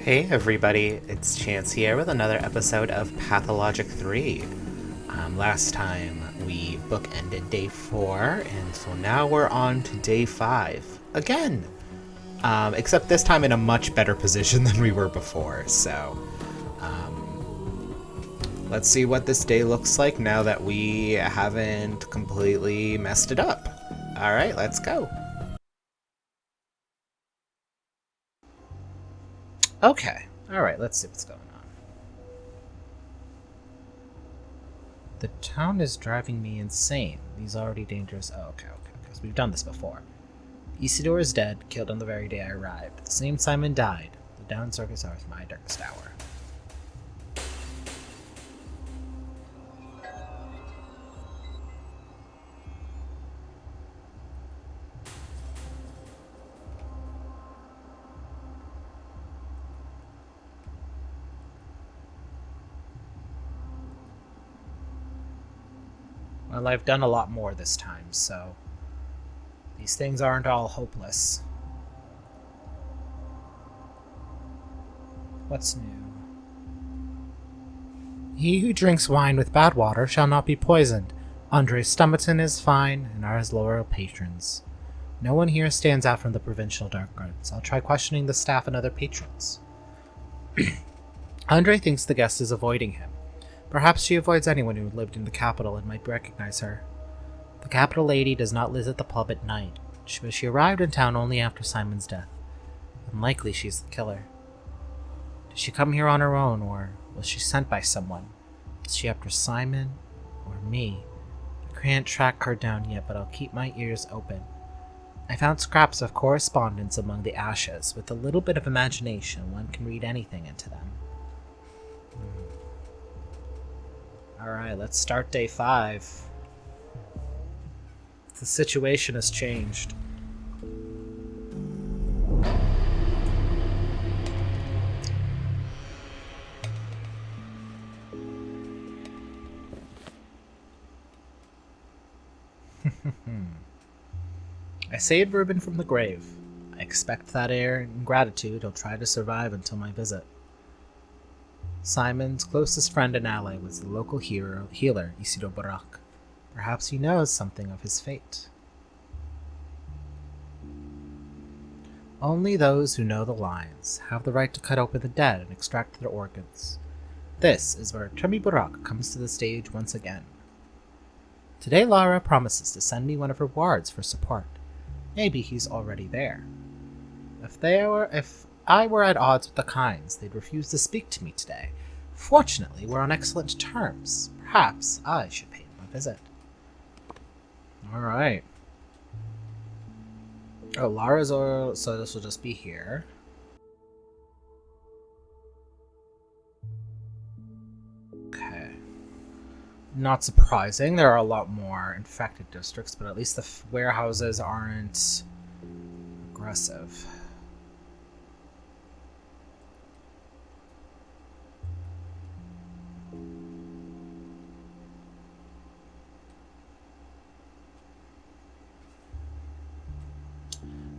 Hey everybody, it's Chance here with another episode of Pathologic 3. Last time we bookended day 4, and so now we're on to day 5. Again! Except this time in a much better position than we were before, so... let's see what this day looks like now that we haven't completely messed it up. Alright, let's go. Okay, alright, let's see what's going on. The town is driving me insane. These already dangerous. Oh, okay, because we've done this before. Isidore is dead, killed on the very day I arrived. The same Simon died. The down circus hour is my darkest hour. Well, I've done a lot more this time, so these things aren't all hopeless. What's new? He who drinks wine with bad water shall not be poisoned. Andre Stummerton is fine, and are his loyal patrons. No one here stands out from the provincial dark arts. I'll try questioning the staff and other patrons. Andre thinks the guest is avoiding him. Perhaps she avoids anyone who lived in the capital and might recognize her. The capital lady does not live at the pub at night. She arrived in town only after Simon's death. Unlikely she's the killer. Did she come here on her own, or was she sent by someone? Is she after Simon, or me? I can't track her down yet, but I'll keep my ears open. I found scraps of correspondence among the ashes. With a little bit of imagination, one can read anything into them. Alright, let's start day 5. The situation has changed. I saved Reuben from the grave. I expect that in gratitude he'll try to survive until my visit. Simon's closest friend and ally was the local healer, Isidore Barak. Perhaps he knows something of his fate. Only those who know the lines have the right to cut open the dead and extract their organs. This is where Tremi Barak comes to the stage once again. Today Lara promises to send me one of her wards for support. Maybe he's already there. If I were at odds with the Kynes, they'd refuse to speak to me today. Fortunately, we're on excellent terms. Perhaps I should pay them a visit. Alright. Oh, Lara's oil, so this will just be here. Okay. Not surprising, there are a lot more infected districts, but at least the warehouses aren't aggressive.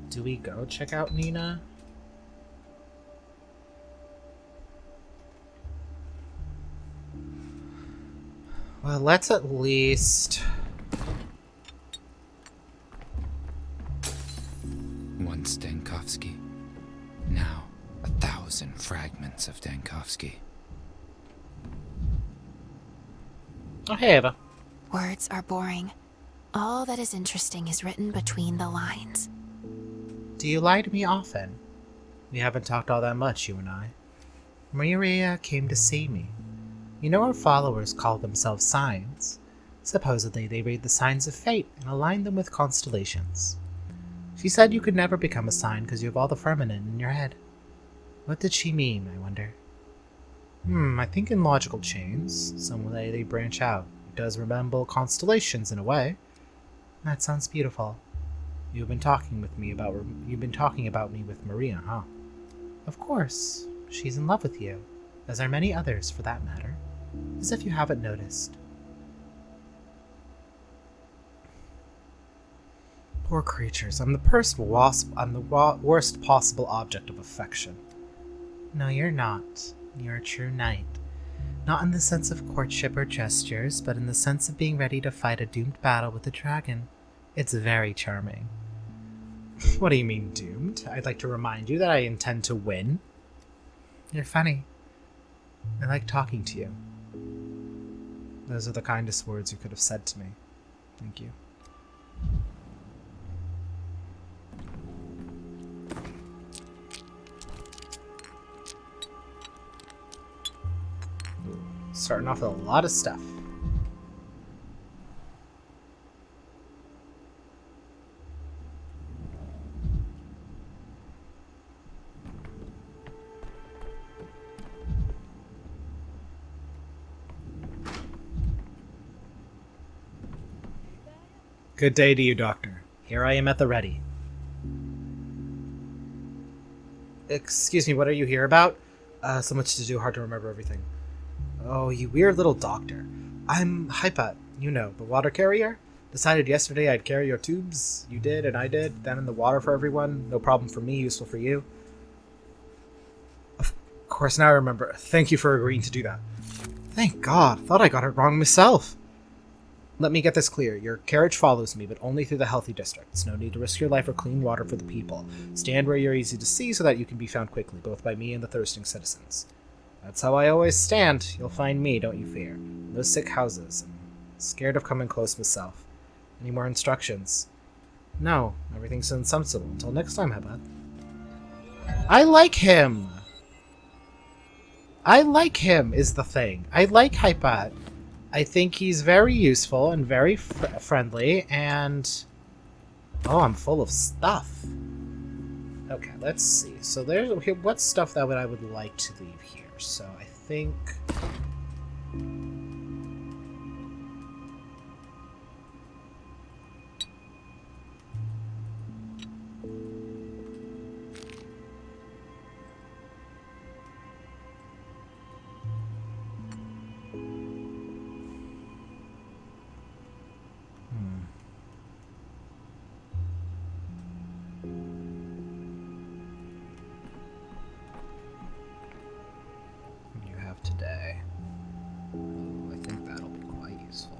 Do we go check out Nina? Well, let's at least... Once Dankovsky, now 1,000 fragments of Dankovsky. Oh, hey, Eva. Words are boring. All that is interesting is written between the lines. Do you lie to me often? We haven't talked all that much, you and I. Maria came to see me. You know her followers call themselves signs. Supposedly they read the signs of fate and align them with constellations. She said you could never become a sign because you have all the feminine in your head. What did she mean, I wonder? I think in logical chains, some way they branch out. It does resemble constellations in a way. That sounds beautiful. You've been talking about me with Maria, huh? Of course. She's in love with you, as are many others for that matter. As if you haven't noticed. Poor creatures. I'm the worst possible object of affection. No, you're not. You're a true knight. Not in the sense of courtship or gestures, but in the sense of being ready to fight a doomed battle with a dragon. It's very charming. What do you mean, doomed? I'd like to remind you that I intend to win. You're funny. I like talking to you. Those are the kindest words you could have said to me. Thank you. Starting off with a lot of stuff. Good day to you, Doctor. Here I am at the ready. Excuse me, what are you here about? So much to do, hard to remember everything. Oh, you weird little doctor. I'm Hypa, you know, the water carrier. Decided yesterday I'd carry your tubes. You did, and I did. Down in the water for everyone. No problem for me, useful for you. Of course, now I remember. Thank you for agreeing to do that. Thank God. Thought I got it wrong myself. Let me get this clear. Your carriage follows me, but only through the healthy districts. No need to risk your life or clean water for the people. Stand where you're easy to see so that you can be found quickly, both by me and the thirsting citizens. That's how I always stand. You'll find me, don't you fear. No sick houses. I'm scared of coming close myself. Any more instructions? No, everything's insensible. Until next time, Hebad. I like him! I like him, is the thing. I like Hypat. I think he's very useful and very friendly, and... Oh, I'm full of stuff. Okay, let's see. So there's... Okay, what's stuff that I would like to leave here? So I think... You have today. Ooh, I think that'll be quite useful.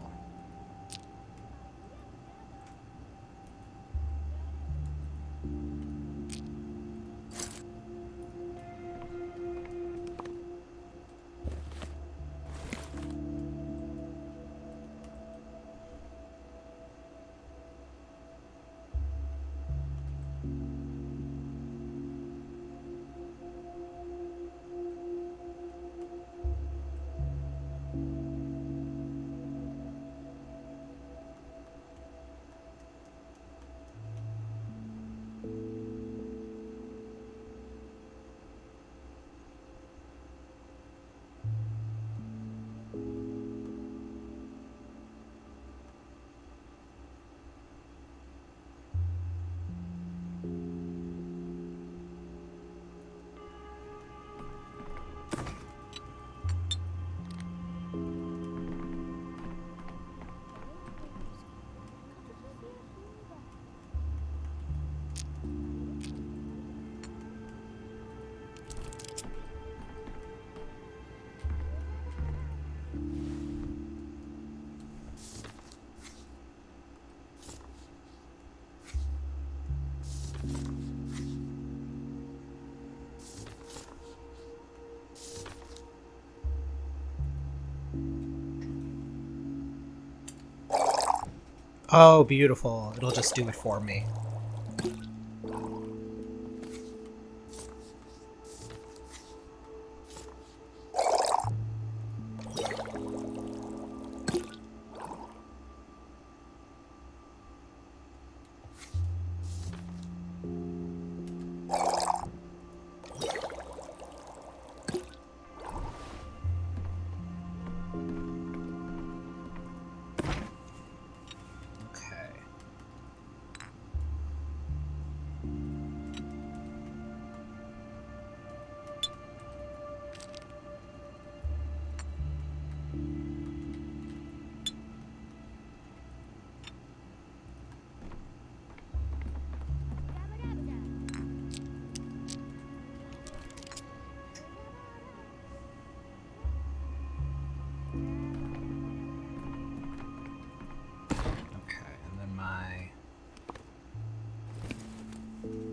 Oh, beautiful. It'll just do it for me.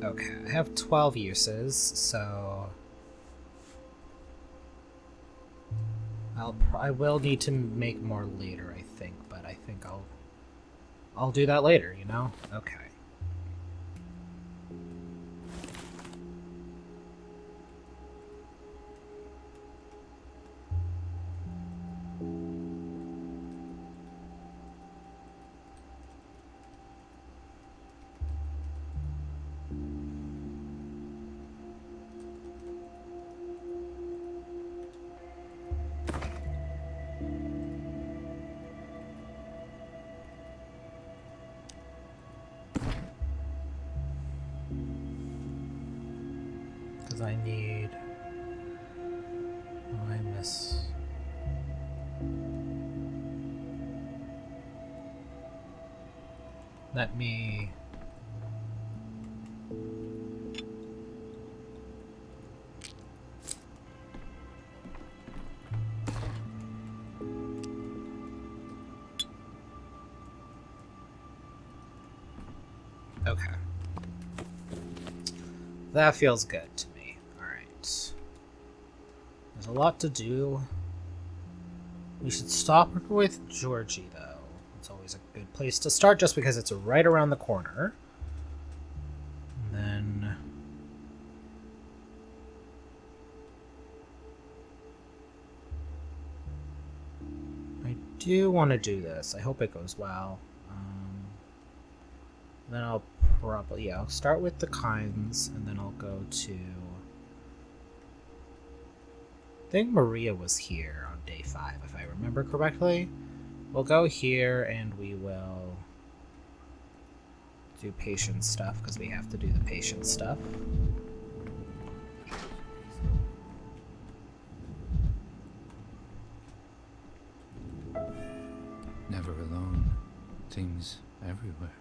Okay, I have 12 uses, so I will need to make more later, I think, but I think I'll do that later, you know? Okay. Because I need... Oh, I miss... Let me... Okay. That feels good to me. Alright. There's a lot to do. We should stop with Georgie, though. It's always a good place to start just because it's right around the corner. And then... I do want to do this. I hope it goes well. Then I'll probably... Yeah, I'll start with the kinds, and then I'll go to... I think Maria was here on day 5, if I remember correctly. We'll go here, and we will do patient stuff, because we have to do the patient stuff. Never alone. Things everywhere.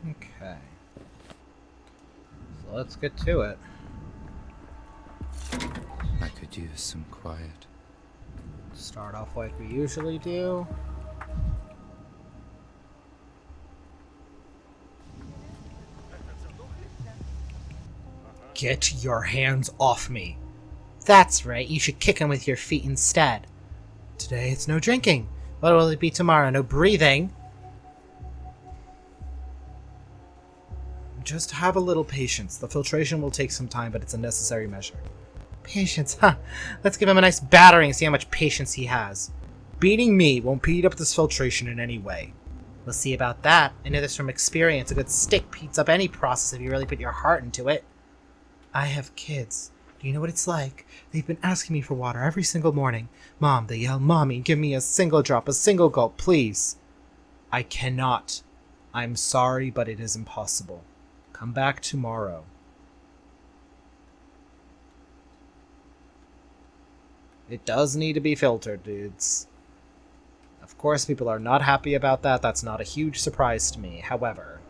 Okay. So let's get to it. I could use some quiet. Start off like we usually do. Get your hands off me. That's right, you should kick him with your feet instead. Today it's no drinking. What will it be tomorrow? No breathing? Just have a little patience. The filtration will take some time, but it's a necessary measure. Patience, huh? Let's give him a nice battering and see how much patience he has. Beating me won't speed up this filtration in any way. We'll see about that. I know this from experience. A good stick speeds up any process if you really put your heart into it. I have kids. Do you know what it's like? They've been asking me for water every single morning. Mom, they yell, Mommy, give me a single drop, a single gulp, please. I cannot. I'm sorry, but it is impossible. Come back tomorrow. It does need to be filtered, dudes. Of course, people are not happy about that. That's not a huge surprise to me. However...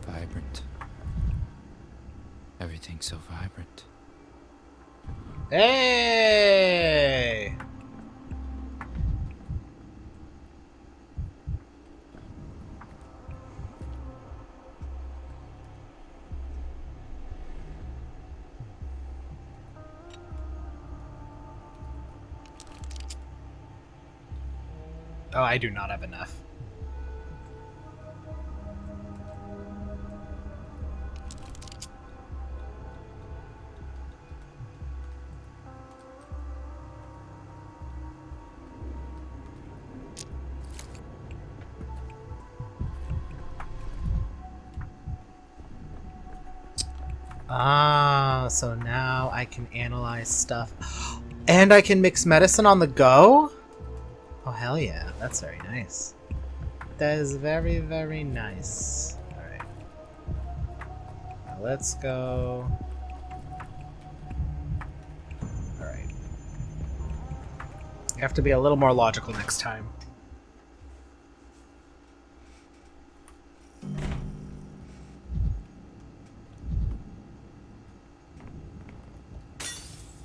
Vibrant. Everything's so vibrant. Hey! Oh, I do not have enough. Ah, so now I can analyze stuff. And I can mix medicine on the go? Oh, hell yeah. That's very nice. That is very, very nice. Alright. Now let's go... Alright. I have to be a little more logical next time.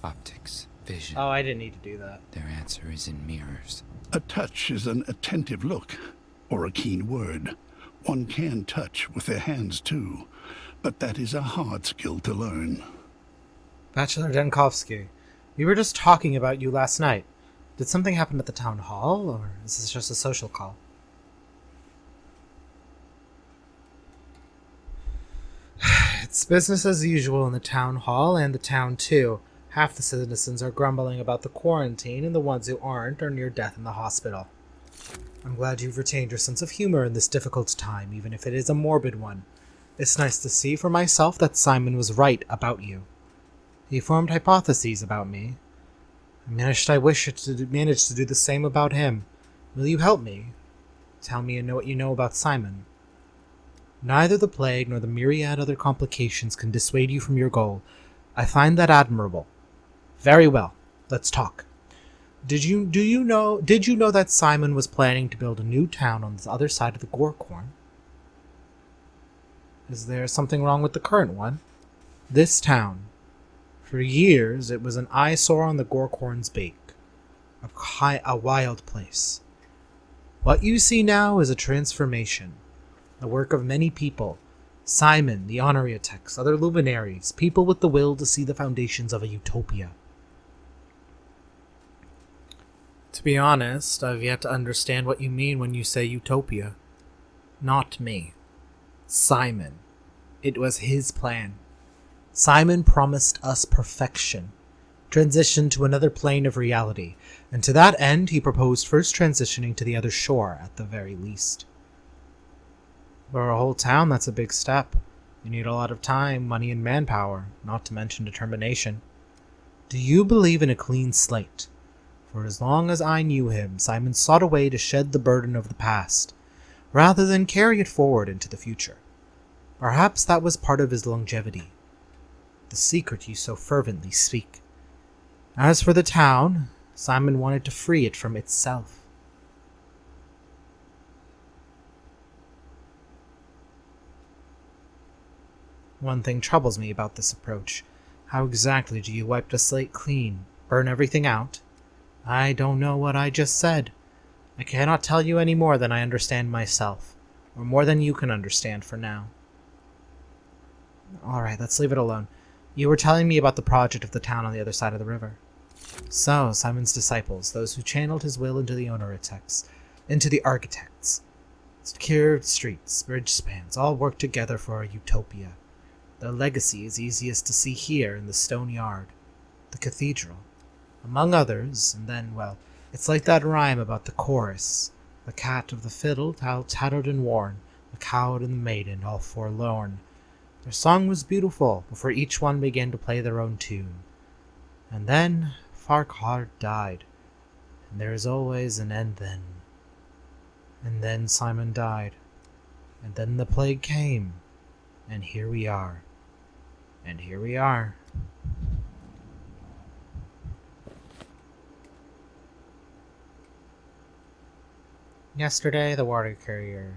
Optics, vision. Oh, I didn't need to do that. Their answer is in mirrors. A touch is an attentive look, or a keen word. One can touch with their hands too, but that is a hard skill to learn. Bachelor Denkovsky, we were just talking about you last night. Did something happen at the town hall, or is this just a social call? It's business as usual in the town hall and the town too. Half the citizens are grumbling about the quarantine, and the ones who aren't are near death in the hospital. I'm glad you've retained your sense of humor in this difficult time, even if it is a morbid one. It's nice to see for myself that Simon was right about you. He formed hypotheses about me. I wish to manage to do the same about him. Will you help me? Tell me what you know about Simon. Neither the plague nor the myriad other complications can dissuade you from your goal. I find that admirable. Very well. Let's talk. Did you know that Simon was planning to build a new town on the other side of the Gorkhorn? Is there something wrong with the current one? This town. For years, it was an eyesore on the Gorkhorn's Bake. A wild place. What you see now is a transformation. The work of many people. Simon, the Honoriatex, other luminaries, people with the will to see the foundations of a utopia. To be honest, I've yet to understand what you mean when you say utopia. Not me. Simon. It was his plan. Simon promised us perfection, transition to another plane of reality, and to that end he proposed first transitioning to the other shore at the very least. For a whole town, that's a big step. You need a lot of time, money, and manpower, not to mention determination. Do you believe in a clean slate? For as long as I knew him, Simon sought a way to shed the burden of the past, rather than carry it forward into the future. Perhaps that was part of his longevity, the secret you so fervently speak. As for the town, Simon wanted to free it from itself. One thing troubles me about this approach. How exactly do you wipe the slate clean? Burn everything out? I don't know what I just said. I cannot tell you any more than I understand myself, or more than you can understand for now. Alright, let's leave it alone. You were telling me about the project of the town on the other side of the river. So, Simon's disciples, those who channeled his will into the Honoriatex, into the architects, secured streets, bridge spans, all worked together for a utopia. Their legacy is easiest to see here in the stone yard, the cathedral, among others, and then, well, it's like that rhyme about the chorus. The cat of the fiddle, all tattered and worn, the coward and the maiden, all forlorn. Their song was beautiful, before each one began to play their own tune. And then Farquhar died, and there is always an end then. And then Simon died, and then the plague came, and here we are. And here we are. Yesterday, the water carrier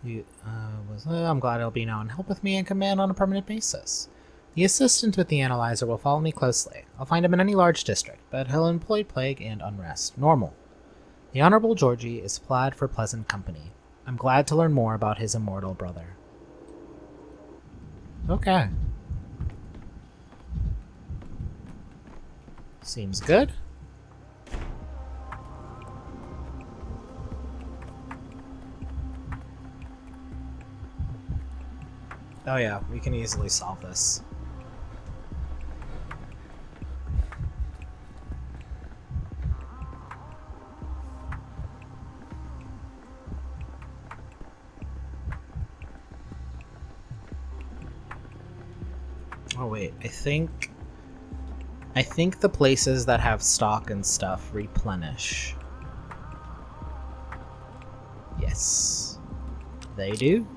I'm glad he'll be now and help with me in command on a permanent basis. The assistant with the analyzer will follow me closely. I'll find him in any large district, but he'll employ plague and unrest. Normal. The Honorable Georgie is glad for pleasant company. I'm glad to learn more about his immortal brother. Okay. Seems good. Oh yeah, we can easily solve this. Oh wait, I think the places that have stock and stuff replenish. Yes. They do?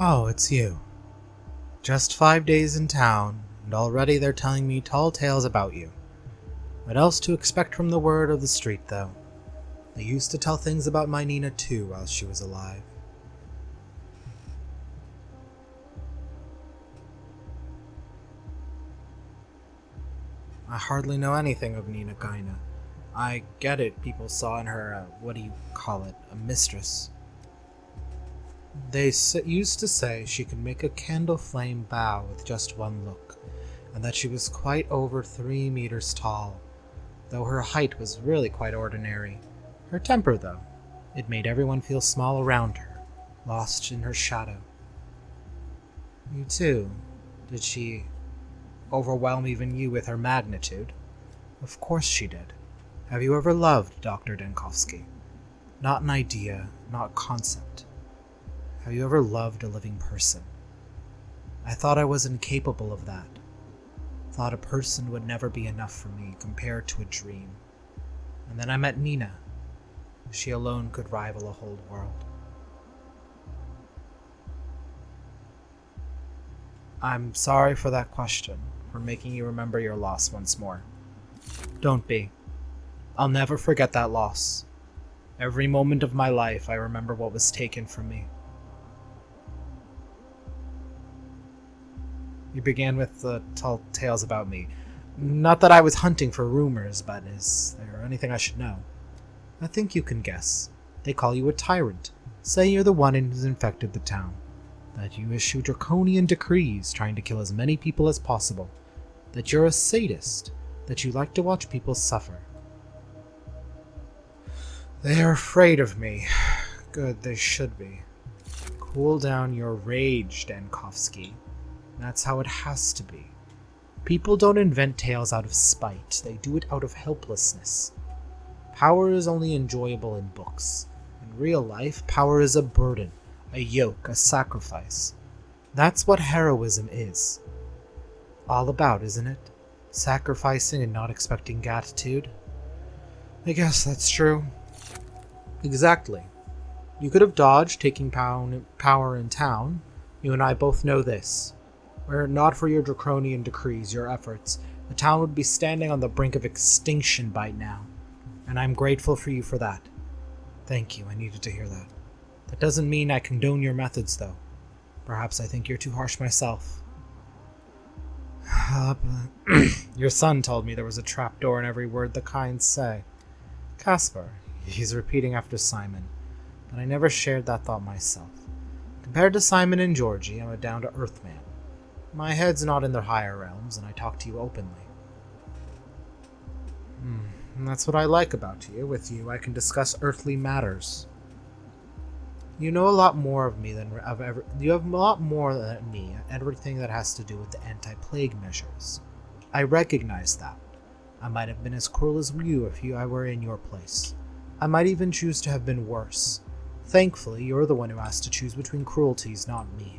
Oh, it's you. Just 5 days in town, and already they're telling me tall tales about you. What else to expect from the word of the street, though? They used to tell things about my Nina too while she was alive. I hardly know anything of Nina Gaina. I get it, people saw in her, what do you call it, a mistress. They used to say she could make a candle flame bow with just one look, and that she was quite over 3 meters tall, though her height was really quite ordinary. Her temper, though, it made everyone feel small around her, lost in her shadow. You too, did she overwhelm even you with her magnitude? Of course she did. Have you ever loved Dr. Denkovsky? Not an idea, not concept. Have you ever loved a living person? I thought I was incapable of that. Thought a person would never be enough for me compared to a dream. And then I met Nina. She alone could rival a whole world. I'm sorry for that question, for making you remember your loss once more. Don't be. I'll never forget that loss. Every moment of my life I remember what was taken from me. You began with the tall tales about me. Not that I was hunting for rumors, but is there anything I should know? I think you can guess. They call you a tyrant. Say you're the one who's infected the town. That you issue draconian decrees trying to kill as many people as possible. That you're a sadist. That you like to watch people suffer. They are afraid of me. Good, they should be. Cool down your rage, Denkovsky. That's how it has to be. People don't invent tales out of spite. They do it out of helplessness. Power is only enjoyable in books. In real life, power is a burden, a yoke, a sacrifice. That's what heroism is. All about, isn't it? Sacrificing and not expecting gratitude. I guess that's true. Exactly. You could have dodged taking power in town. You and I both know this. Were it not for your draconian decrees, your efforts, the town would be standing on the brink of extinction by now. And I'm grateful for you for that. Thank you, I needed to hear that. That doesn't mean I condone your methods, though. Perhaps I think you're too harsh myself. Your son told me there was a trapdoor in every word the kinds say. Caspar, he's repeating after Simon, but I never shared that thought myself. Compared to Simon and Georgie, I'm a down-to-earth man. My head's not in the higher realms, and I talk to you openly. And that's what I like about you. With you, I can discuss earthly matters. You know a lot more of me than you have a lot more than me, everything that has to do with the anti-plague measures. I recognize that. I might have been as cruel as you if I were in your place. I might even choose to have been worse. Thankfully, you're the one who has to choose between cruelties, not me.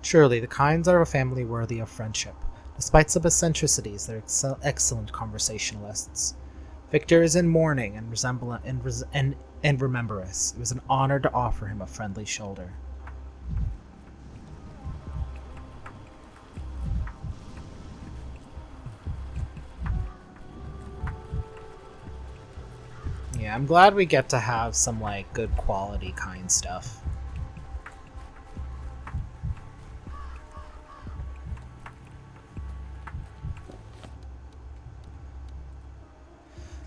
Surely, the kinds are a family worthy of friendship. Despite some eccentricities, they're excellent conversationalists. Victor is in mourning and remember us. It was an honor to offer him a friendly shoulder. Yeah, I'm glad we get to have some, like, good quality kind stuff.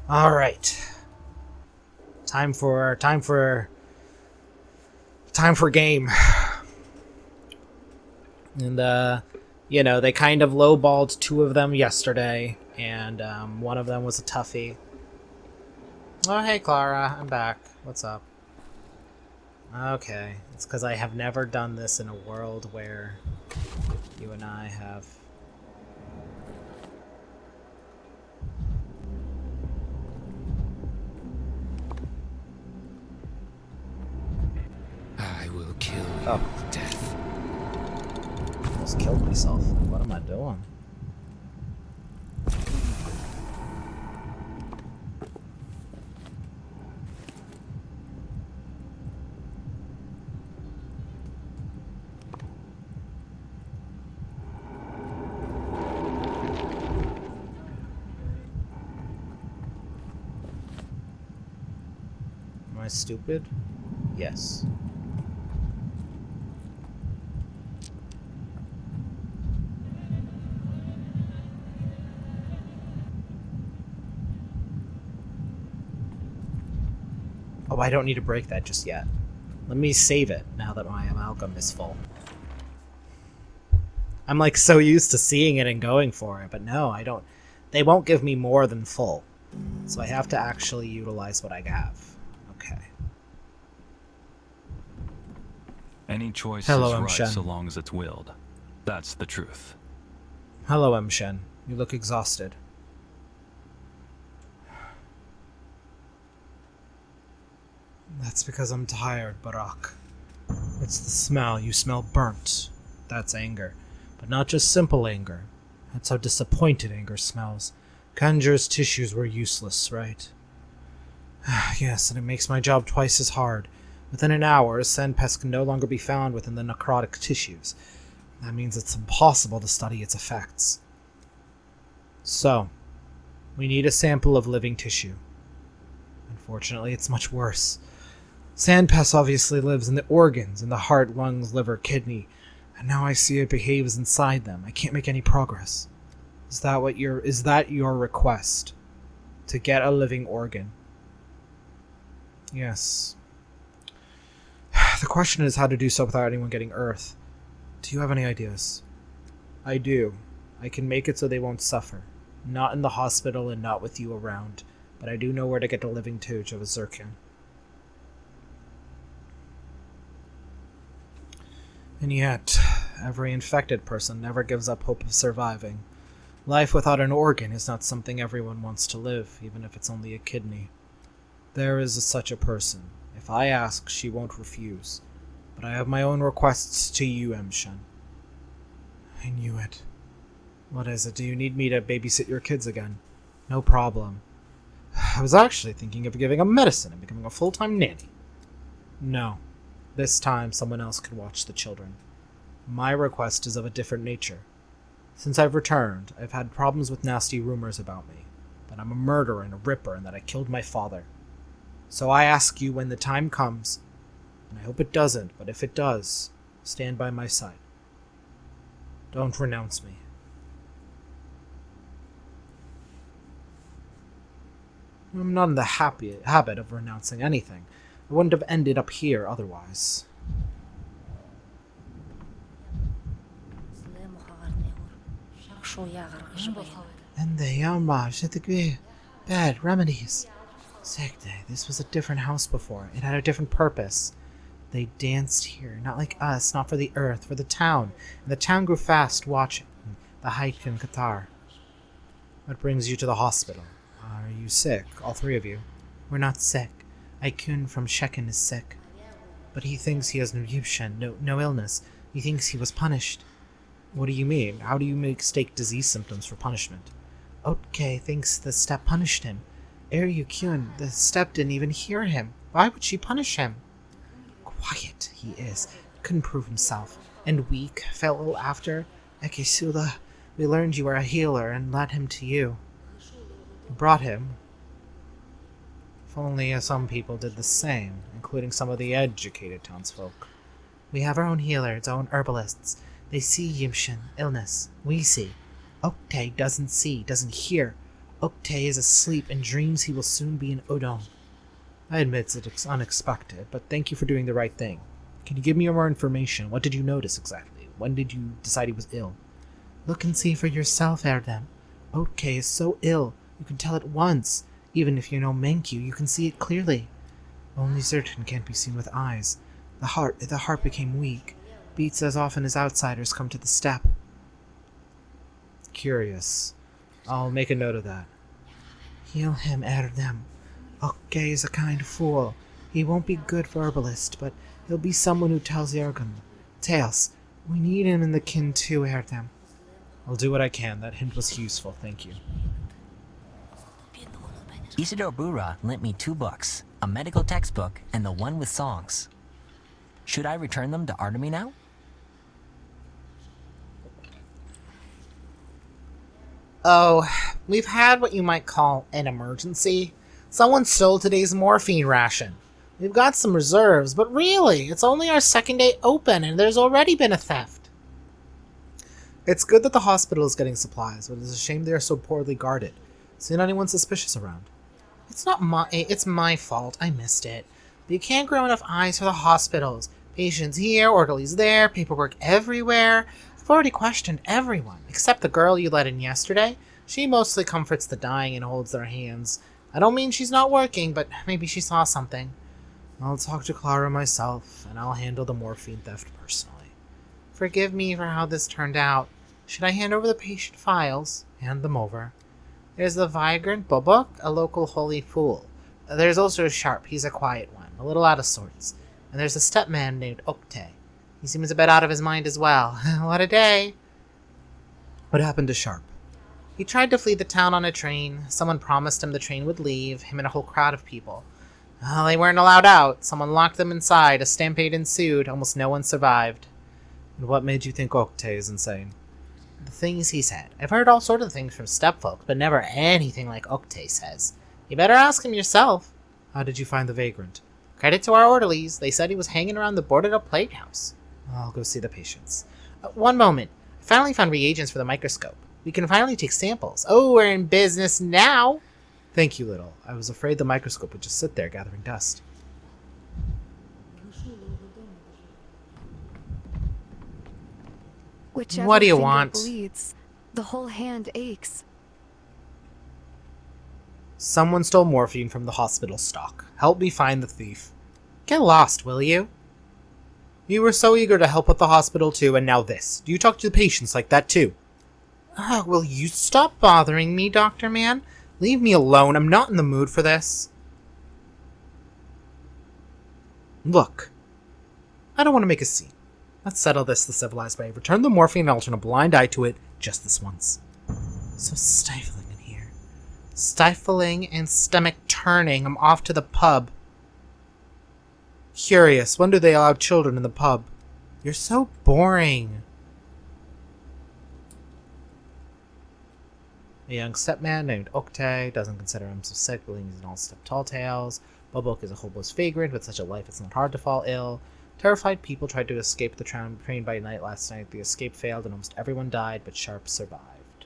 All right. Time for game. And you know, they kind of lowballed 2 of them yesterday, and one of them was a toughie. Oh, hey Clara, I'm back. What's up? Okay, it's because I have never done this in a world where you and I have. I will kill you Oh. with death. I almost killed myself. What am I doing? I stupid? Yes. Oh, I don't need to break that just yet. Let me save it now that my amalgam is full. I'm like so used to seeing it and going for it, but no, I don't. They won't give me more than full. So I have to actually utilize what I have. Okay. Any choice Hello, is right Shen. so long as it's willed. That's the truth. Hello, M. Shen. You look exhausted. That's because I'm tired, Barak. It's the smell. You smell burnt. That's anger. But not just simple anger. That's how disappointed anger smells. Kanjur's tissues were useless, right? Yes, and it makes my job twice as hard. Within an hour, sand pest can no longer be found within the necrotic tissues. That means it's impossible to study its effects. So, we need a sample of living tissue. Unfortunately, it's much worse. Sand pest obviously lives in the organs, in the heart, lungs, liver, kidney, and now I see it behaves inside them. I can't make any progress. Is that your request? To get a living organ? Yes. The question is how to do so without anyone getting Earth. Do you have any ideas? I do. I can make it so they won't suffer. Not in the hospital and not with you around, but I do know where to get the living tooth of a Zircon. And yet, every infected person never gives up hope of surviving. Life without an organ is not something everyone wants to live, even if it's only a kidney. There is such a person. If I ask, she won't refuse. But I have my own requests to you, M. Shen. I knew it. What is it? Do you need me to babysit your kids again? No problem. I was actually thinking of giving them medicine and becoming a full-time nanny. No. This time, someone else can watch the children. My request is of a different nature. Since I've returned, I've had problems with nasty rumors about me. That I'm a murderer and a ripper and that I killed my father. So I ask you when the time comes, and I hope it doesn't, but if it does, stand by my side. Don't renounce me. I'm not in the habit of renouncing anything. I wouldn't have ended up here otherwise. And the Yama Shitigwe. Bad remedies. Sekte, this was a different house before. It had a different purpose. They danced here, not like us, not for the earth, for the town. And the town grew fast watching the hike in Qatar. What brings you to the hospital? Are you sick, all three of you? We're not sick. Aikun from Shekin is sick. But he thinks he has no Yushen, no illness. He thinks he was punished. What do you mean? How do you mistake disease symptoms for punishment? Otke thinks the step punished him. Kyun, the step didn't even hear him. Why would she punish him? Quiet, he is. Couldn't prove himself. And weak, fell ill after. Ekesula, we learned you were a healer and led him to you. Brought him. If only some people did the same, including some of the educated townsfolk. We have our own healers, our own herbalists. They see Yimshin, illness. We see. Okte doesn't see, doesn't hear. Okte is asleep and dreams he will soon be in Odong. I admit it's unexpected, but thank you for doing the right thing. Can you give me more information? What did you notice exactly? When did you decide he was ill? Look and see for yourself, Erdem. Okte is so ill, you can tell at once. Even if you know Menkyu, you can see it clearly. Only certain can't be seen with eyes. The heart became weak. Beats as often as outsiders come to the step. Curious. I'll make a note of that. Heal him, Erdem. Okke is a kind fool. He won't be good herbalist, but he'll be someone who tells Yergun tales. We need him in the kin too, Erdem. I'll do what I can. That hint was useful, thank you. Isidore Bura lent me 2 books, a medical textbook and the one with songs. Should I return them to Artemy now? Oh, we've had what you might call an emergency. Someone stole today's morphine ration. We've got some reserves, but really, it's only our second day open and there's already been a theft. It's good that the hospital is getting supplies, but it's a shame they are so poorly guarded. Seen anyone suspicious around? It's my fault. I missed it. But you can't grow enough eyes for the hospitals. Patients here, orderlies there, paperwork everywhere. I've already questioned everyone, except the girl you let in yesterday. She mostly comforts the dying and holds their hands. I don't mean she's not working, but maybe she saw something. I'll talk to Clara myself, and I'll handle the morphine theft personally. Forgive me for how this turned out. Should I hand over the patient files? Hand them over. There's the vagrant Bobok, a local holy fool. There's also Sharp, he's a quiet one, a little out of sorts. And there's a stepman named Okte. He seems a bit out of his mind as well. What a day! What happened to Sharp? He tried to flee the town on a train. Someone promised him the train would leave, him and a whole crowd of people. Well, they weren't allowed out. Someone locked them inside. A stampede ensued. Almost no one survived. And what made you think Okte is insane? The things he said. I've heard all sorts of things from stepfolk, but never anything like Okte says. You better ask him yourself. How did you find the vagrant? Credit to our orderlies. They said he was hanging around the boarded-up playhouse. I'll go see the patients. One moment. I finally found reagents for the microscope. We can finally take samples. Oh, we're in business now. Thank you, Little. I was afraid the microscope would just sit there gathering dust. Whichever What do you finger want? bleeds, the whole hand aches. Someone stole morphine from the hospital stock. Help me find the thief. Get lost, will you? You were so eager to help with the hospital too, and now this. Do you talk to the patients like that too? Will you stop bothering me, Dr. Man? Leave me alone. I'm not in the mood for this. Look. I don't want to make a scene. Let's settle this the civilized way. Return the morphine and I'll turn a blind eye to it just this once. So stifling in here. Stifling and stomach turning. I'm off to the pub. Curious, when do they allow children in the pub? You're so boring. A young stepman named Okte doesn't consider him so sick, believing he's an all-step tall tales. Bobok is a hopeless vagrant with such a life it's not hard to fall ill. Terrified people tried to escape the train by night last night. The escape failed and almost everyone died, but Sharp survived.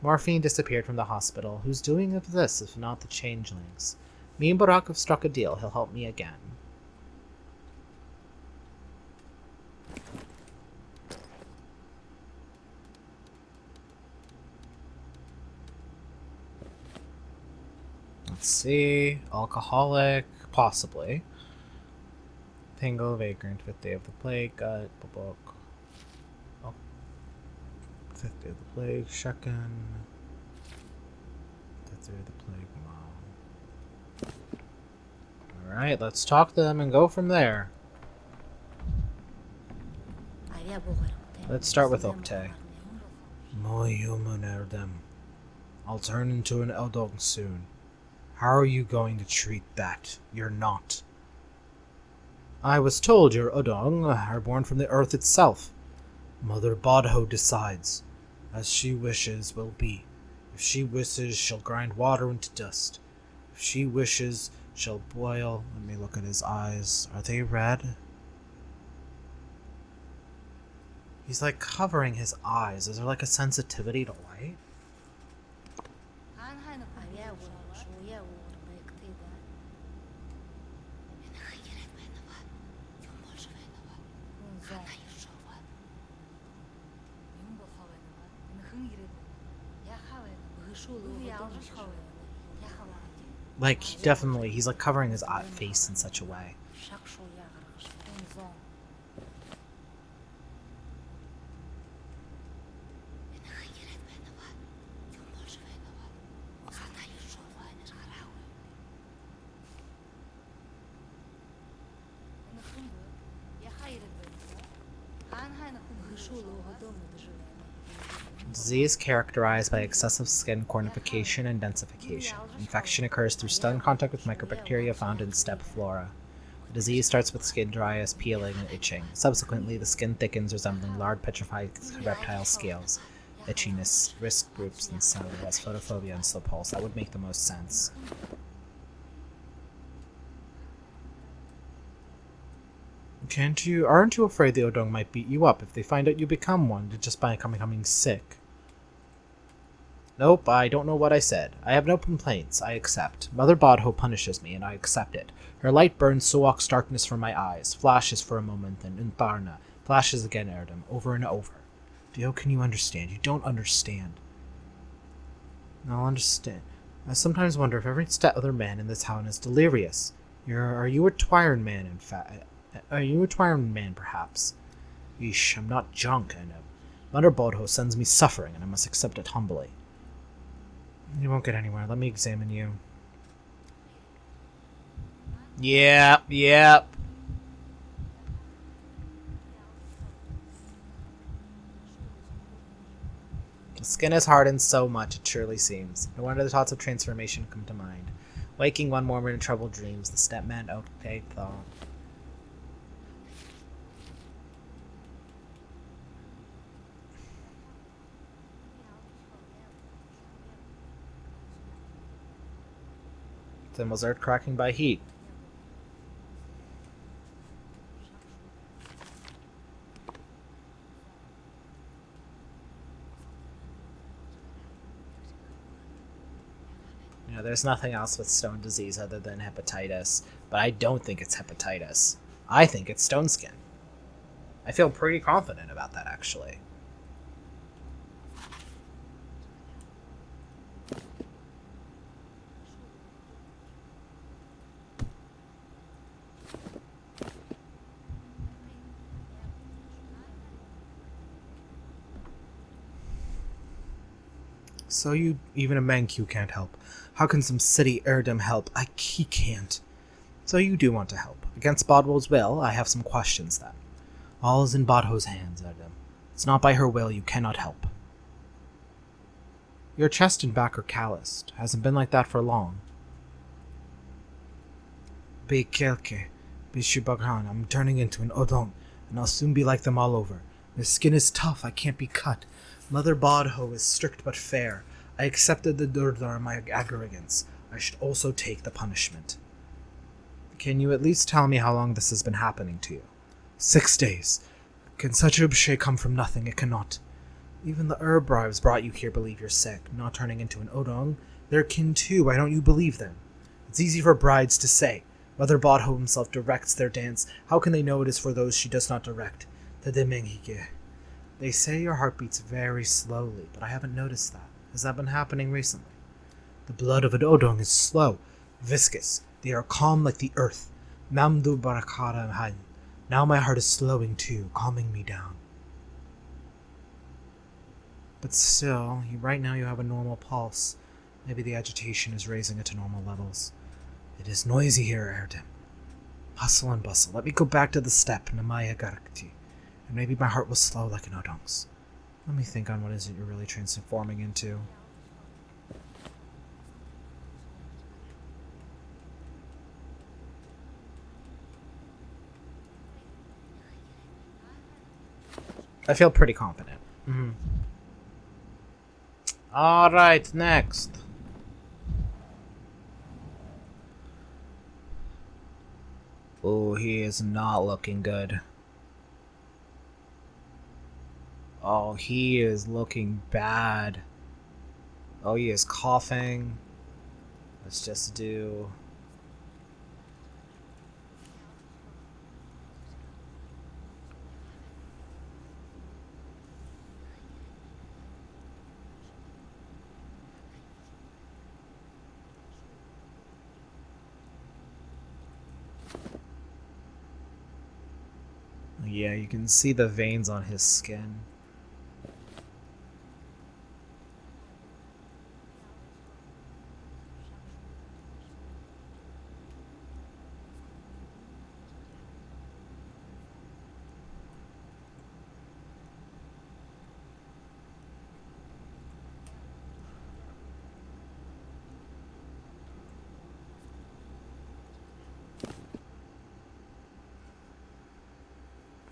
Morphine disappeared from the hospital. Who's doing of this if not the changelings? Me and Barak have struck a deal. He'll help me again. Let's see. Alcoholic. Possibly. Tango, vagrant, 5th day of the plague, gut, book. Oh. 5th day of the plague, Shekin. 5th day of the plague, wow. Alright, let's talk to them and go from there. Let's start with Okte. I'll turn into an Eldong soon. How are you going to treat that? You're not. I was told your Odong are born from the earth itself. Mother Bodho decides. As she wishes will be. If she wishes, she'll grind water into dust. If she wishes, she'll boil. Let me look at his eyes. Are they red? He's like covering his eyes. Is there like a sensitivity to light? Like, he's like covering his face in such a way. Disease characterized by excessive skin cornification and densification. Infection occurs through stun contact with microbacteria found in steppe flora. The disease starts with skin dryness, peeling, and itching. Subsequently, the skin thickens, resembling large petrified reptile scales. Itchiness, risk groups, and sound has photophobia and slow pulse. That would make the most sense. Aren't you afraid the Odong might beat you up if they find out you become one just by becoming sick? Nope, I don't know what I said. I have no complaints. I accept. Mother Bodho punishes me, and I accept it. Her light burns Suok's darkness from my eyes, flashes for a moment, then Untarna, flashes again Erdem, over and over. Dio, can you understand? You don't understand. I'll understand. I sometimes wonder if every other man in this town is delirious. Are you a Twiren man, in fact? Are you a Twiren man, perhaps? Yeesh, I'm not junk, I know. Mother Bodho sends me suffering, and I must accept it humbly. You won't get anywhere. Let me examine you. Yep. The skin has hardened so much, it surely seems. No wonder the thoughts of transformation come to mind. Waking one moment in troubled dreams, the stepman okay thought. Then was earth cracking by heat. You know, there's nothing else with stone disease other than hepatitis, but I don't think it's hepatitis. I think it's stone skin. I feel pretty confident about that, actually. So even a Manq can't help. How can some city Erdem help? He can't. So you do want to help. Against Bodwell's will, I have some questions then. All is in Bodho's hands, Erdem. It's not by her will you cannot help. Your chest and back are calloused. Hasn't been like that for long. Be kelke, Bishubaghan, I'm turning into an Odong, and I'll soon be like them all over. The skin is tough, I can't be cut. Mother Bodho is strict but fair. I accepted the Durdar my arrogance. I should also take the punishment. Can you at least tell me how long this has been happening to you? 6 days. Can such obshe come from nothing? It cannot. Even the herb bribes brought you here believe you're sick, not turning into an Odong. They're kin too, why don't you believe them? It's easy for brides to say. Mother Bodho himself directs their dance. How can they know it is for those she does not direct? Tademengige. They say your heart beats very slowly, but I haven't noticed that. Has that been happening recently? The blood of an Odong is slow, viscous. They are calm like the earth. Mamdu Barakara Han. Now my heart is slowing too, calming me down. But still, right now you have a normal pulse. Maybe the agitation is raising it to normal levels. It is noisy here, Erdem. Hustle and bustle. Let me go back to the steppe, Namaya Garakti. And maybe my heart will slow like an Odong's. Let me think on what is it you're really transforming into. I feel pretty confident. Alright, next. Oh, he is not looking good. Oh, he is looking bad. Oh, he is coughing. Let's just do... Yeah, you can see the veins on his skin.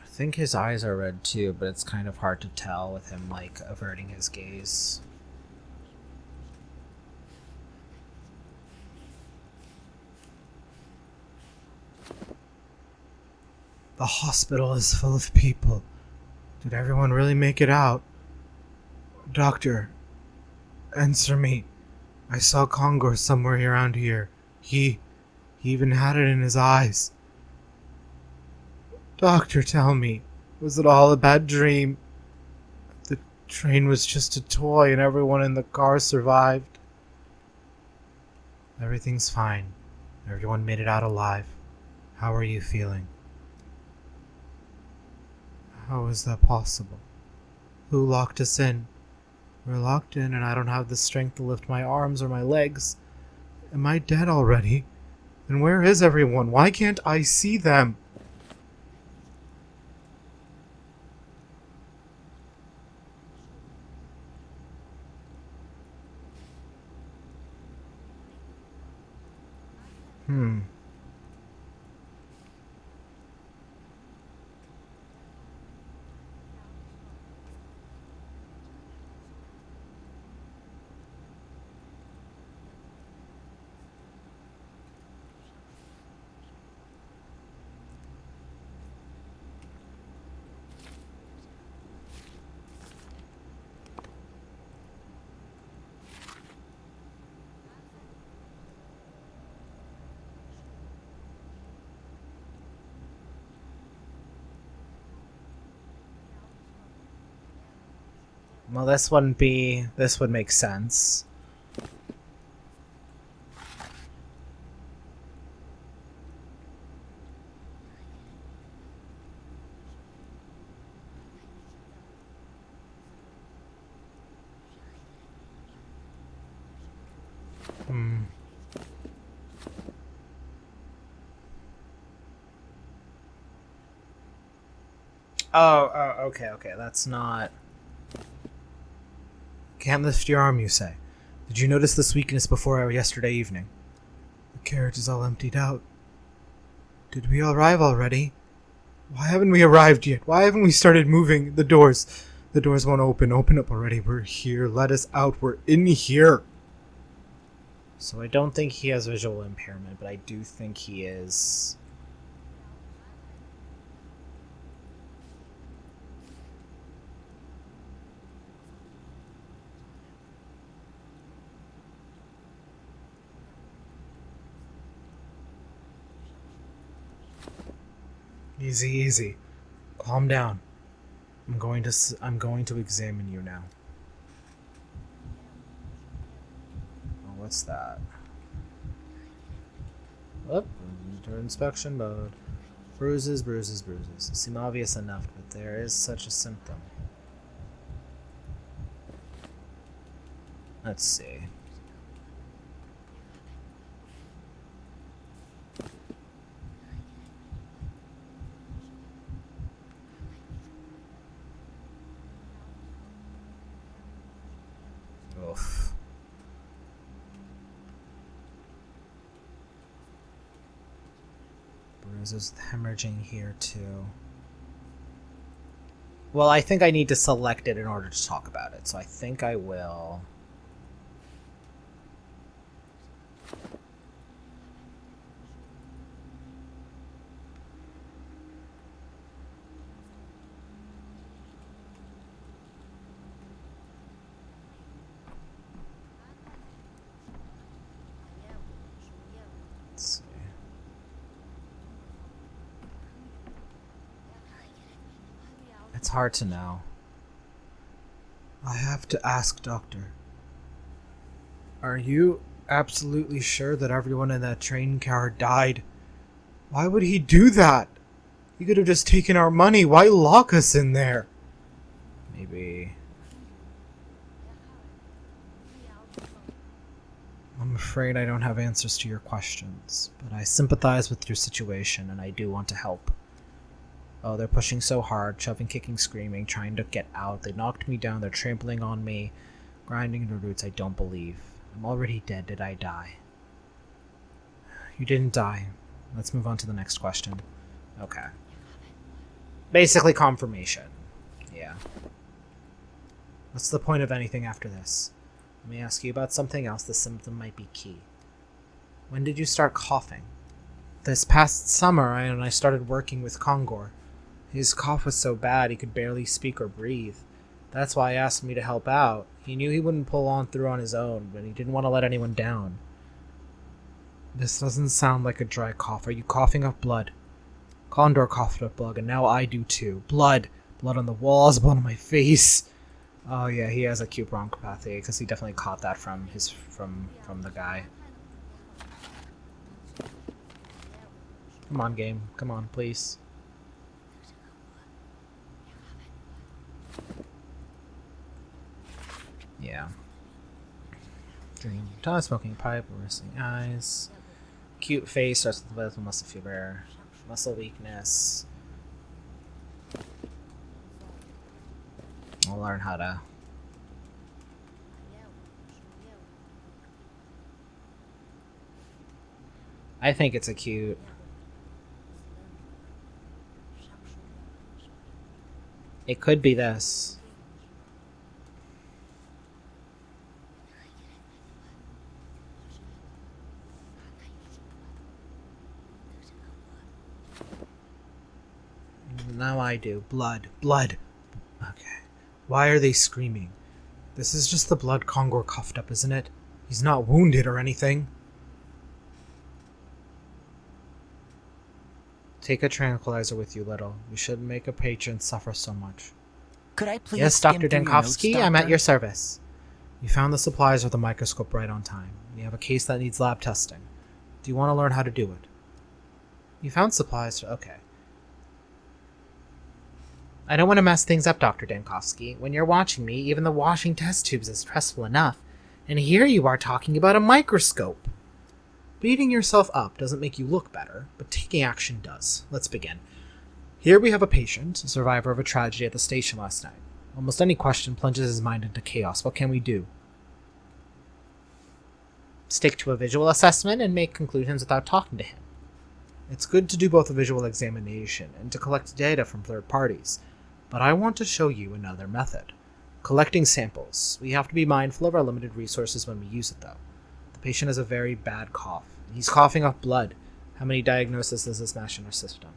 I think his eyes are red too, but it's kind of hard to tell with him, like, averting his gaze. The hospital is full of people. Did everyone really make it out? Doctor, answer me. I saw Kongor somewhere around here. He even had it in his eyes. Doctor, tell me, was it all a bad dream? The train was just a toy and everyone in the car survived. Everything's fine. Everyone made it out alive. How are you feeling? How is that possible? Who locked us in? We're locked in and I don't have the strength to lift my arms or my legs. Am I dead already? And where is everyone? Why can't I see them? Well, this would make sense. Okay, that's not... Can't lift your arm, you say. Did you notice this weakness before yesterday evening? The carriage is all emptied out. Did we arrive already? Why haven't we arrived yet? Why haven't we started moving the doors? The doors won't open. Open up already. We're here. Let us out. We're in here. So I don't think he has visual impairment, but I do think he is... Easy, easy. Calm down. I'm going to examine you now. Oh, what's that? Oh, enter inspection mode. Bruises, bruises, bruises. Seem obvious enough, but there is such a symptom. Let's see. Oof. Bruises with hemorrhaging here too. Well, I think I need to select it in order to talk about it, so I think I will. Let's see. It's hard to know. I have to ask, Doctor. Are you absolutely sure that everyone in that train car died? Why would he do that? He could have just taken our money. Why lock us in there? Maybe... I'm afraid I don't have answers to your questions, but I sympathize with your situation and I do want to help. Oh, they're pushing so hard, shoving, kicking, screaming, trying to get out. They knocked me down, they're trampling on me, grinding the roots. I don't believe. I'm already dead. Did I die? You didn't die. Let's move on to the next question. Okay. Basically confirmation. Yeah. What's the point of anything after this? Let me ask you about something else. The symptom might be key. When did you start coughing? This past summer, I started working with Kongor. His cough was so bad he could barely speak or breathe. That's why he asked me to help out. He knew he wouldn't pull on through on his own, but he didn't want to let anyone down. This doesn't sound like a dry cough. Are you coughing up blood? Condor coughed up blood, and now I do too. Blood! Blood on the walls, blood on my face. Oh yeah, he has acute bronchopathy, because he definitely caught that from the guy. Come on, game. Come on, please. Yeah. Drinking tongue, smoking pipe, wrestling eyes. Cute face, starts with muscle fever. Muscle weakness. I'll learn how to... I think it's acute. It could be this. Now I do. Blood. Blood. Okay. Why are they screaming? This is just the blood Kongor coughed up, isn't it? He's not wounded or anything. Take a tranquilizer with you, little. You shouldn't make a patient suffer so much. Could I please Yes, skim Dr. through your notes, Dankovsky, I'm at Doctor? your service. You found the supplies with the microscope right on time. We have a case that needs lab testing. Do you want to learn how to do it? You found supplies. Okay. I don't want to mess things up, Dr. Dankovsky. When you're watching me, even the washing test tubes is stressful enough. And here you are talking about a microscope. Beating yourself up doesn't make you look better, but taking action does. Let's begin. Here we have a patient, a survivor of a tragedy at the station last night. Almost any question plunges his mind into chaos. What can we do? Stick to a visual assessment and make conclusions without talking to him. It's good to do both a visual examination and to collect data from third parties, but I want to show you another method. Collecting samples. We have to be mindful of our limited resources when we use it, though. The patient has a very bad cough. He's coughing up blood. How many diagnoses does this match in our system?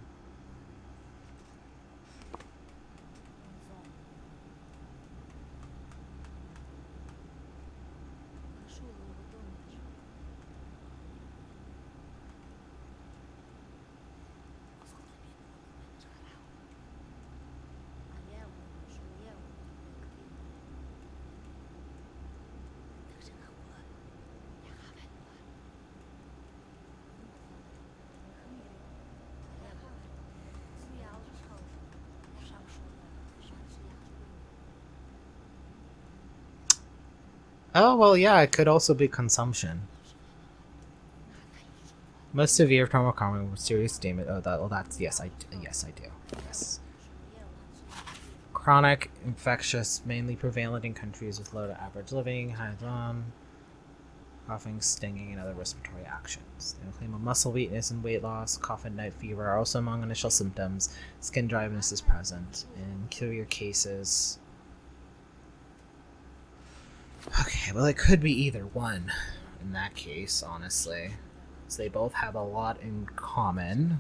Oh, well, yeah, it could also be consumption. Most severe trauma with serious damage. That's yes, I do. Yes. Chronic, infectious, mainly prevalent in countries with low to average living, high coughing, stinging, and other respiratory actions. They claim of muscle weakness and weight loss. Cough and night fever are also among initial symptoms. Skin dryness is present in curious cases. Okay, well, it could be either one in that case, honestly. So they both have a lot in common.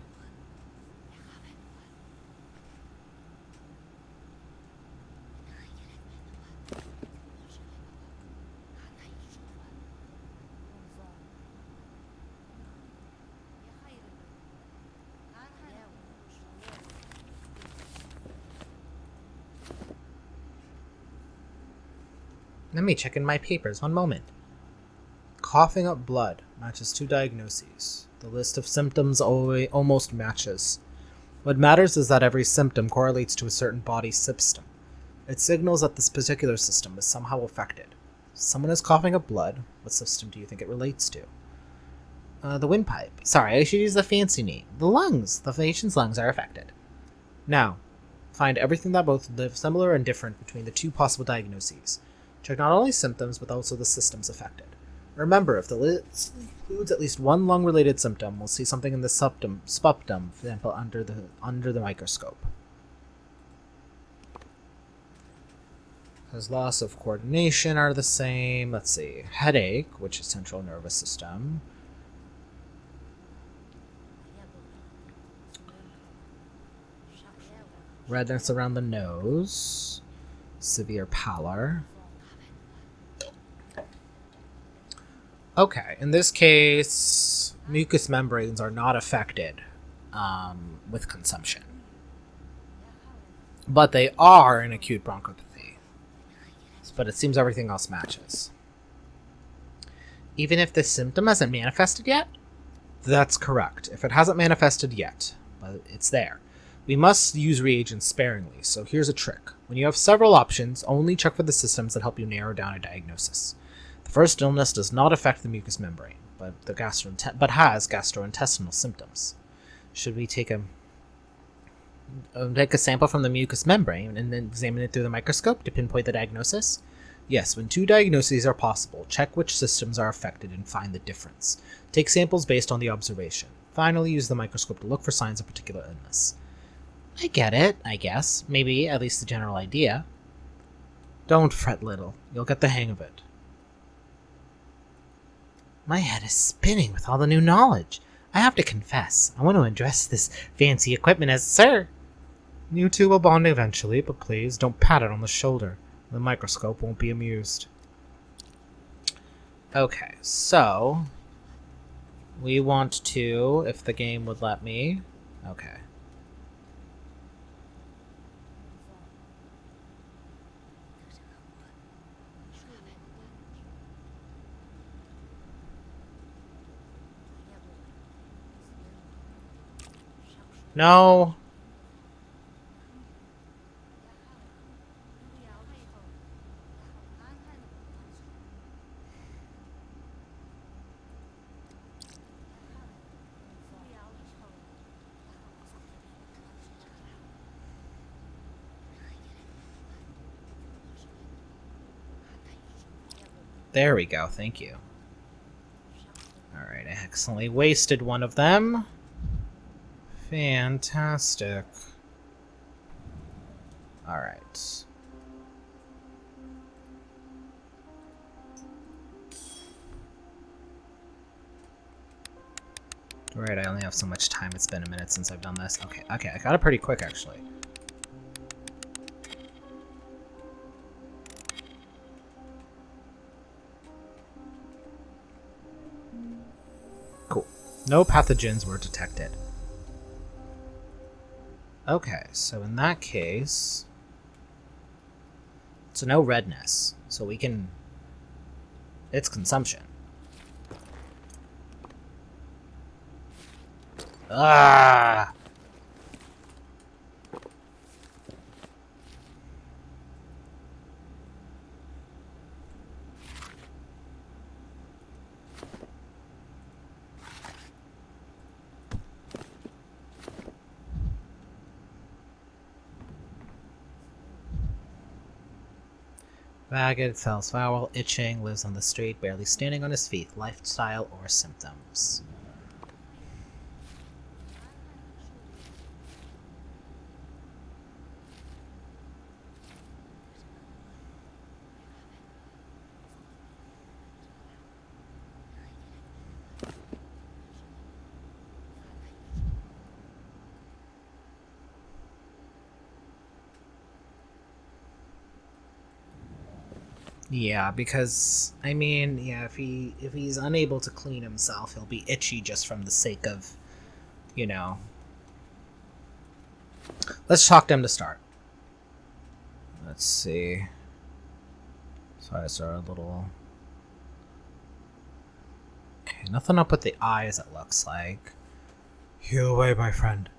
Let me check in my papers. One moment. Coughing up blood matches two diagnoses. The list of symptoms almost matches. What matters is that every symptom correlates to a certain body system. It signals that this particular system is somehow affected. Someone is coughing up blood. What system do you think it relates to? The windpipe. Sorry, I should use the fancy name. The lungs. The patient's lungs are affected. Now, find everything that both live similar and different between the two possible diagnoses. Check not only symptoms, but also the systems affected. Remember, if the list includes at least one lung-related symptom, we'll see something in the spuptum, for example, under the microscope. Because loss of coordination are the same. Let's see. Headache, which is central nervous system. Redness around the nose. Severe pallor. Okay, in this case, mucous membranes are not affected with consumption. But they are in acute bronchopathy. But it seems everything else matches. Even if this symptom hasn't manifested yet? That's correct. If it hasn't manifested yet, but it's there. We must use reagents sparingly, so here's a trick. When you have several options, only check for the systems that help you narrow down a diagnosis. The first illness does not affect the mucous membrane, but has gastrointestinal symptoms. Should we take a sample from the mucous membrane and then examine it through the microscope to pinpoint the diagnosis? Yes, when two diagnoses are possible, check which systems are affected and find the difference. Take samples based on the observation. Finally, use the microscope to look for signs of particular illness. I get it, I guess. Maybe, at least the general idea. Don't fret, little. You'll get the hang of it. My head is spinning with all the new knowledge. I have to confess, I want to address this fancy equipment as Sir. You two will bond eventually, but please don't pat it on the shoulder. The microscope won't be amused. Okay, so we want to, if the game would let me. Okay. No. There we go, thank you. Alright, I accidentally wasted one of them. Fantastic. Alright. Right, I only have so much time. It's been a minute since I've done this. Okay, I got it pretty quick, actually. Cool. No pathogens were detected. Okay, so in that case... So no redness. So we can... It's consumption. Ah! Ragged, fells foul, itching, lives on the street, barely standing on his feet, lifestyle or symptoms. Yeah, because I mean, yeah, if he's unable to clean himself, he'll be itchy just from the sake of, you know. Let's talk to him to start. Let's see. So I start a little. Okay, nothing up with the eyes. It looks like. Heal away, my friend,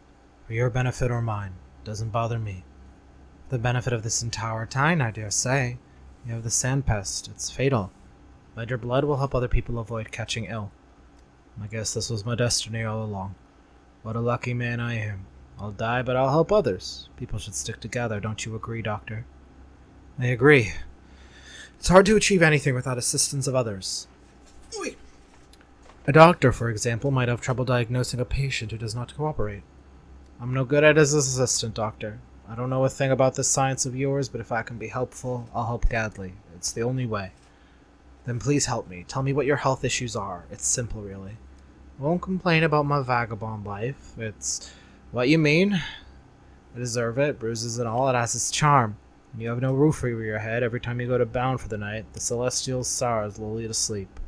for your benefit or mine. Doesn't bother me. The benefit of this entire time, I dare say. You have the sand pest. It's fatal. But your blood will help other people avoid catching ill. I guess this was my destiny all along. What a lucky man I am. I'll die, but I'll help others. People should stick together, don't you agree, Doctor? I agree. It's hard to achieve anything without assistance of others. A doctor, for example, might have trouble diagnosing a patient who does not cooperate. I'm no good at as an assistant, Doctor. I don't know a thing about this science of yours, but if I can be helpful, I'll help gladly. It's the only way. Then please help me. Tell me what your health issues are. It's simple, really. I won't complain about my vagabond life. It's... What you mean? I deserve it, bruises and all, it has its charm. And you have no roof over your head. Every time you go to bound for the night, the celestial stars lull you to sleep.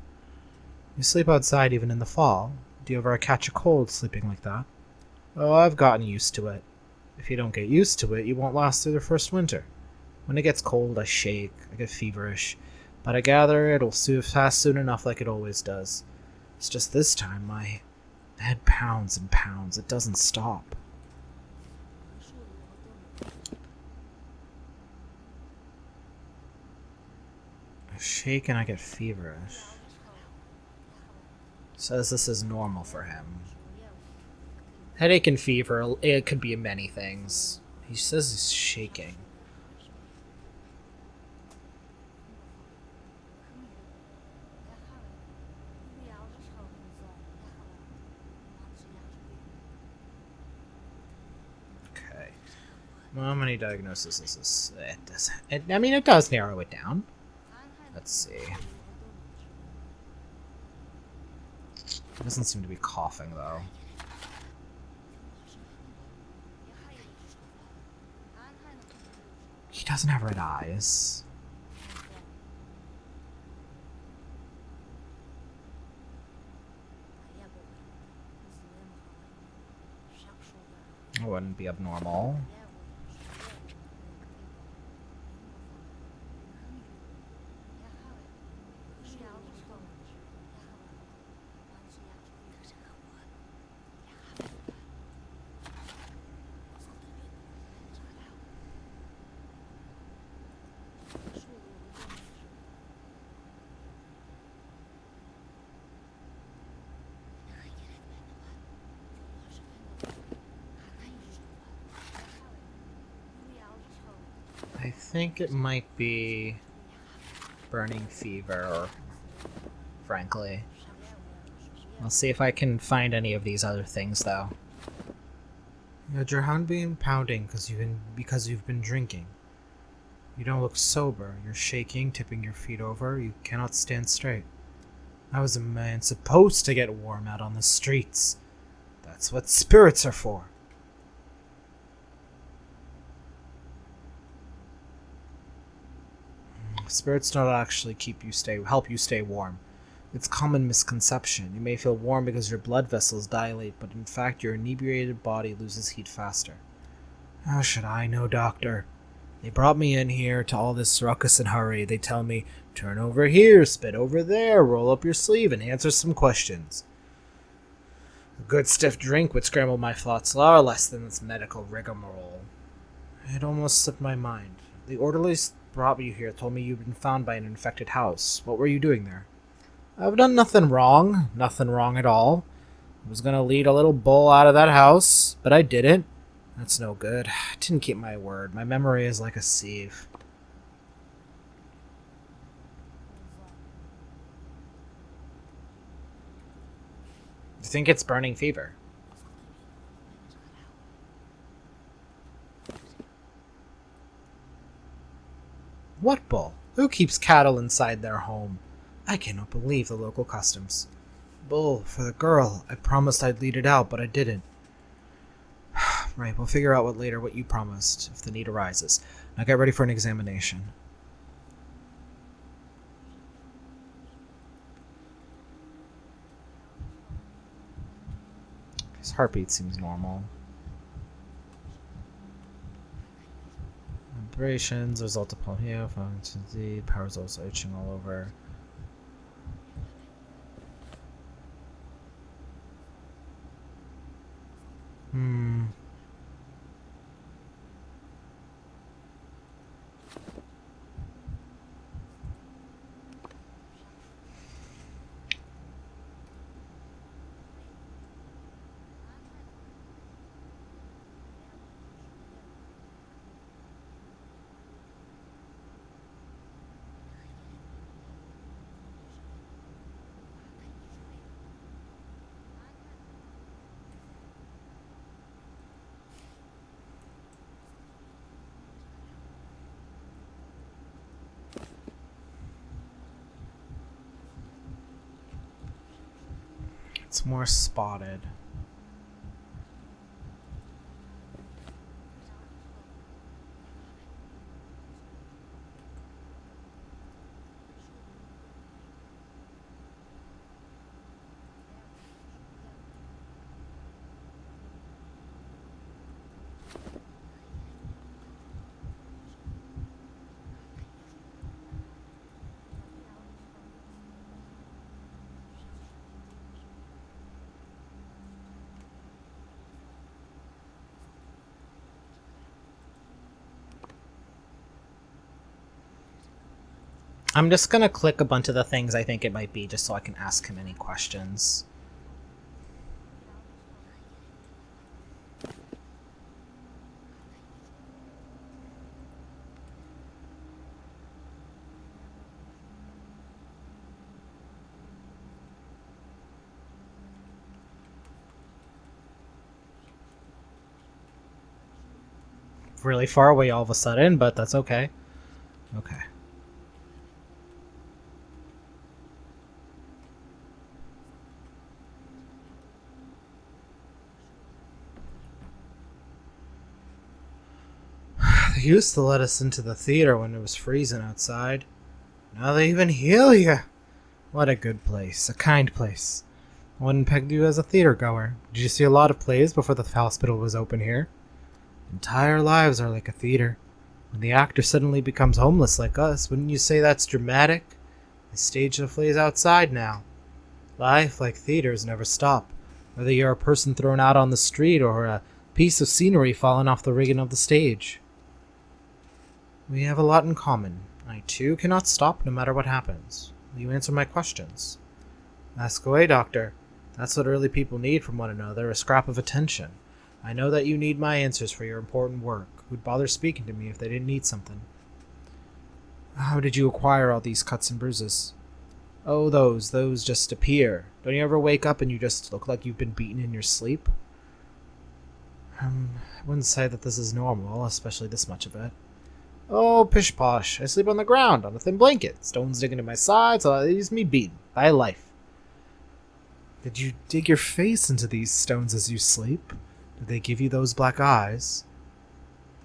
You sleep outside even in the fall. Do you ever catch a cold sleeping like that? Oh, I've gotten used to it. If you don't get used to it, you won't last through the first winter. When it gets cold, I shake, I get feverish, but I gather it'll pass soon enough like it always does. It's just this time my head pounds and pounds, it doesn't stop. I shake and I get feverish. Says this is normal for him. Headache and fever, it could be many things. He says he's shaking. Okay. Well, how many diagnoses is this? It doesn't. I mean, it does narrow it down. Let's see. He doesn't seem to be coughing, though. He doesn't have red eyes. It wouldn't be abnormal. I think it might be burning fever, frankly. I'll see if I can find any of these other things, though. You had your hand been pounding because you've been drinking. You don't look sober. You're shaking, tipping your feet over. You cannot stand straight. I was a man supposed to get warm out on the streets. That's what spirits are for. Spirits don't actually help you stay warm. It's common misconception. You may feel warm because your blood vessels dilate, but in fact your inebriated body loses heat faster. How should I know, doctor? They brought me in here to all this ruckus and hurry. They tell me, turn over here, spit over there, roll up your sleeve, and answer some questions. A good stiff drink would scramble my thoughts far less than this medical rigmarole. It almost slipped my mind. The orderlies brought you here told me you'd been found by an infected house. What were you doing there? I've done nothing wrong. Nothing wrong at all. I was gonna lead a little bull out of that house, but I didn't. That's no good. I didn't keep my word. My memory is like a sieve. I think it's burning fever. What bull? Who keeps cattle inside their home? I cannot believe the local customs. Bull, for the girl. I promised I'd lead it out, but I didn't. Right, we'll figure out what you promised, if the need arises. Now get ready for an examination. His heartbeat seems normal. Vibrations result upon here, the power's also itching all over. It's more spotted. I'm just gonna click a bunch of the things I think it might be just so I can ask him any questions. Really far away all of a sudden, but that's okay. Okay. They used to let us into the theater when it was freezing outside. Now they even heal you. What a good place. A kind place. I wouldn't peg you as a theater goer. Did you see a lot of plays before the hospital was open here? Entire lives are like a theater. When the actor suddenly becomes homeless like us, wouldn't you say that's dramatic? They stage the plays outside now. Life, like theaters, never stop. Whether you're a person thrown out on the street or a piece of scenery falling off the rigging of the stage. We have a lot in common. I too cannot stop no matter what happens. Will you answer my questions? Ask away, Doctor. That's what early people need from one another, a scrap of attention. I know that you need my answers for your important work. Who'd bother speaking to me if they didn't need something? How did you acquire all these cuts and bruises? Oh, those just appear. Don't you ever wake up and you just look like you've been beaten in your sleep? I wouldn't say that this is normal, especially this much of it. Oh, pish posh. I sleep on the ground, on a thin blanket. Stones digging in my sides, so it leaves me beaten by life. Did you dig your face into these stones as you sleep? Did they give you those black eyes?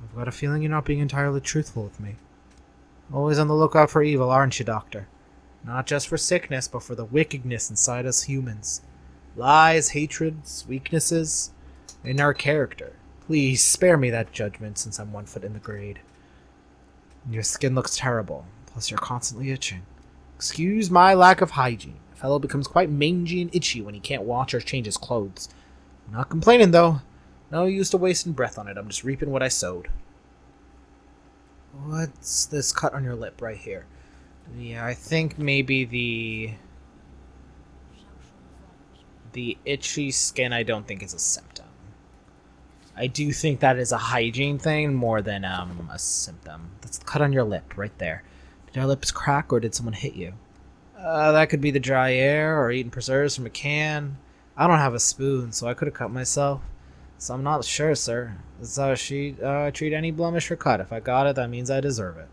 I've got a feeling you're not being entirely truthful with me. Always on the lookout for evil, aren't you, Doctor? Not just for sickness, but for the wickedness inside us humans. Lies, hatreds, weaknesses, in our character. Please spare me that judgment since I'm 1 foot in the grade. Your skin looks terrible, plus you're constantly itching. Excuse my lack of hygiene. A fellow becomes quite mangy and itchy when he can't wash or change his clothes. I'm not complaining, though. No use to wasting breath on it. I'm just reaping what I sowed. What's this cut on your lip right here? Yeah, I think maybe the itchy skin I don't think is a symptom. I do think that is a hygiene thing more than a symptom. That's the cut on your lip right there. Did your lips crack or did someone hit you? That could be the dry air or eating preserves from a can. I don't have a spoon, so I could have cut myself. So I'm not sure, sir. So she treat any blemish or cut. If I got it, that means I deserve it.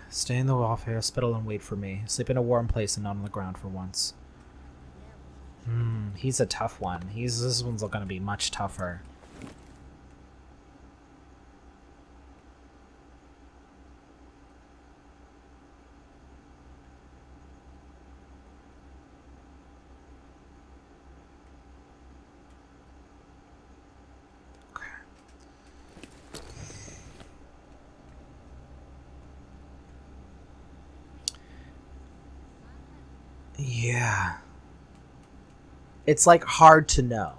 Stay in the hospital and wait for me. Sleep in a warm place and not on the ground for once. He's a tough one. This one's going to be much tougher. Yeah. It's like hard to know.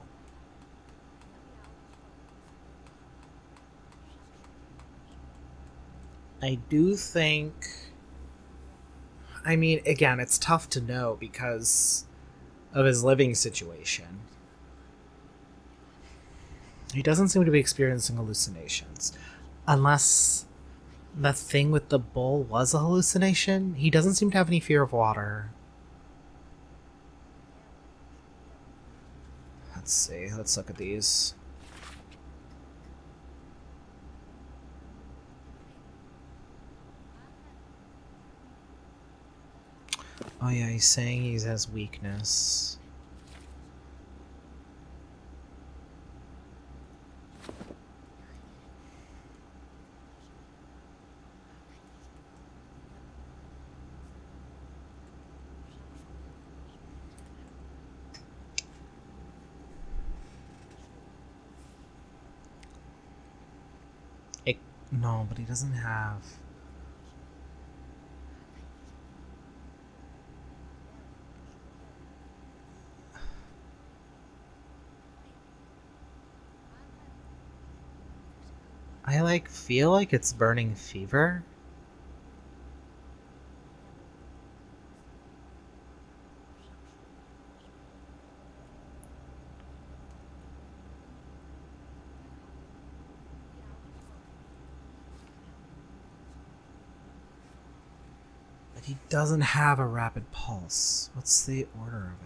I do think... I mean, again, it's tough to know because of his living situation. He doesn't seem to be experiencing hallucinations. Unless the thing with the bull was a hallucination. He doesn't seem to have any fear of water. Let's see. Let's look at these. Oh yeah, he's saying he has weakness. No, but he doesn't have... I feel like it's burning fever. He doesn't have a rapid pulse. What's the order of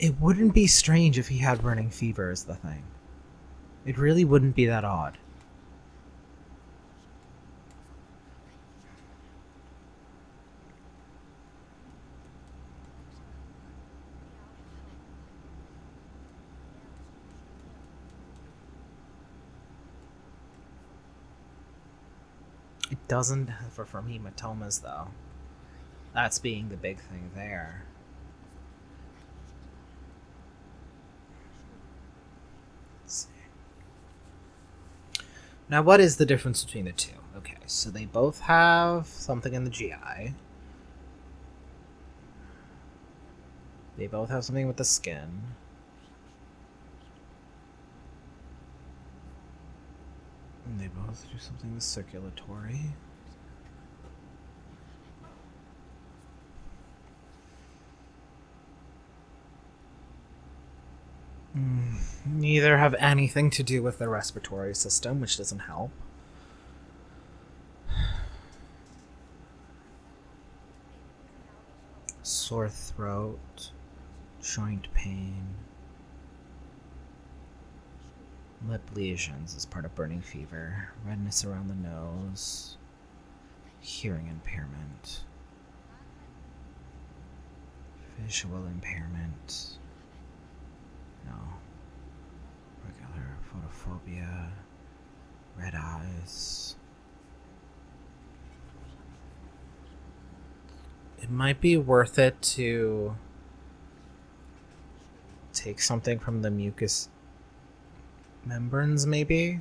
it? It wouldn't be strange if he had running fever is the thing. It really wouldn't be that odd. It doesn't suffer from hematomas, though. That's being the big thing there. Let's see. Now, what is the difference between the two? Okay, so they both have something in the GI. They both have something with the skin. And they both do something with circulatory. Neither have anything to do with the respiratory system, which doesn't help. Sore throat, joint pain, lip lesions as part of burning fever, redness around the nose, hearing impairment, visual impairment, no, regular photophobia, red eyes. It might be worth it to take something from the mucous membranes, maybe?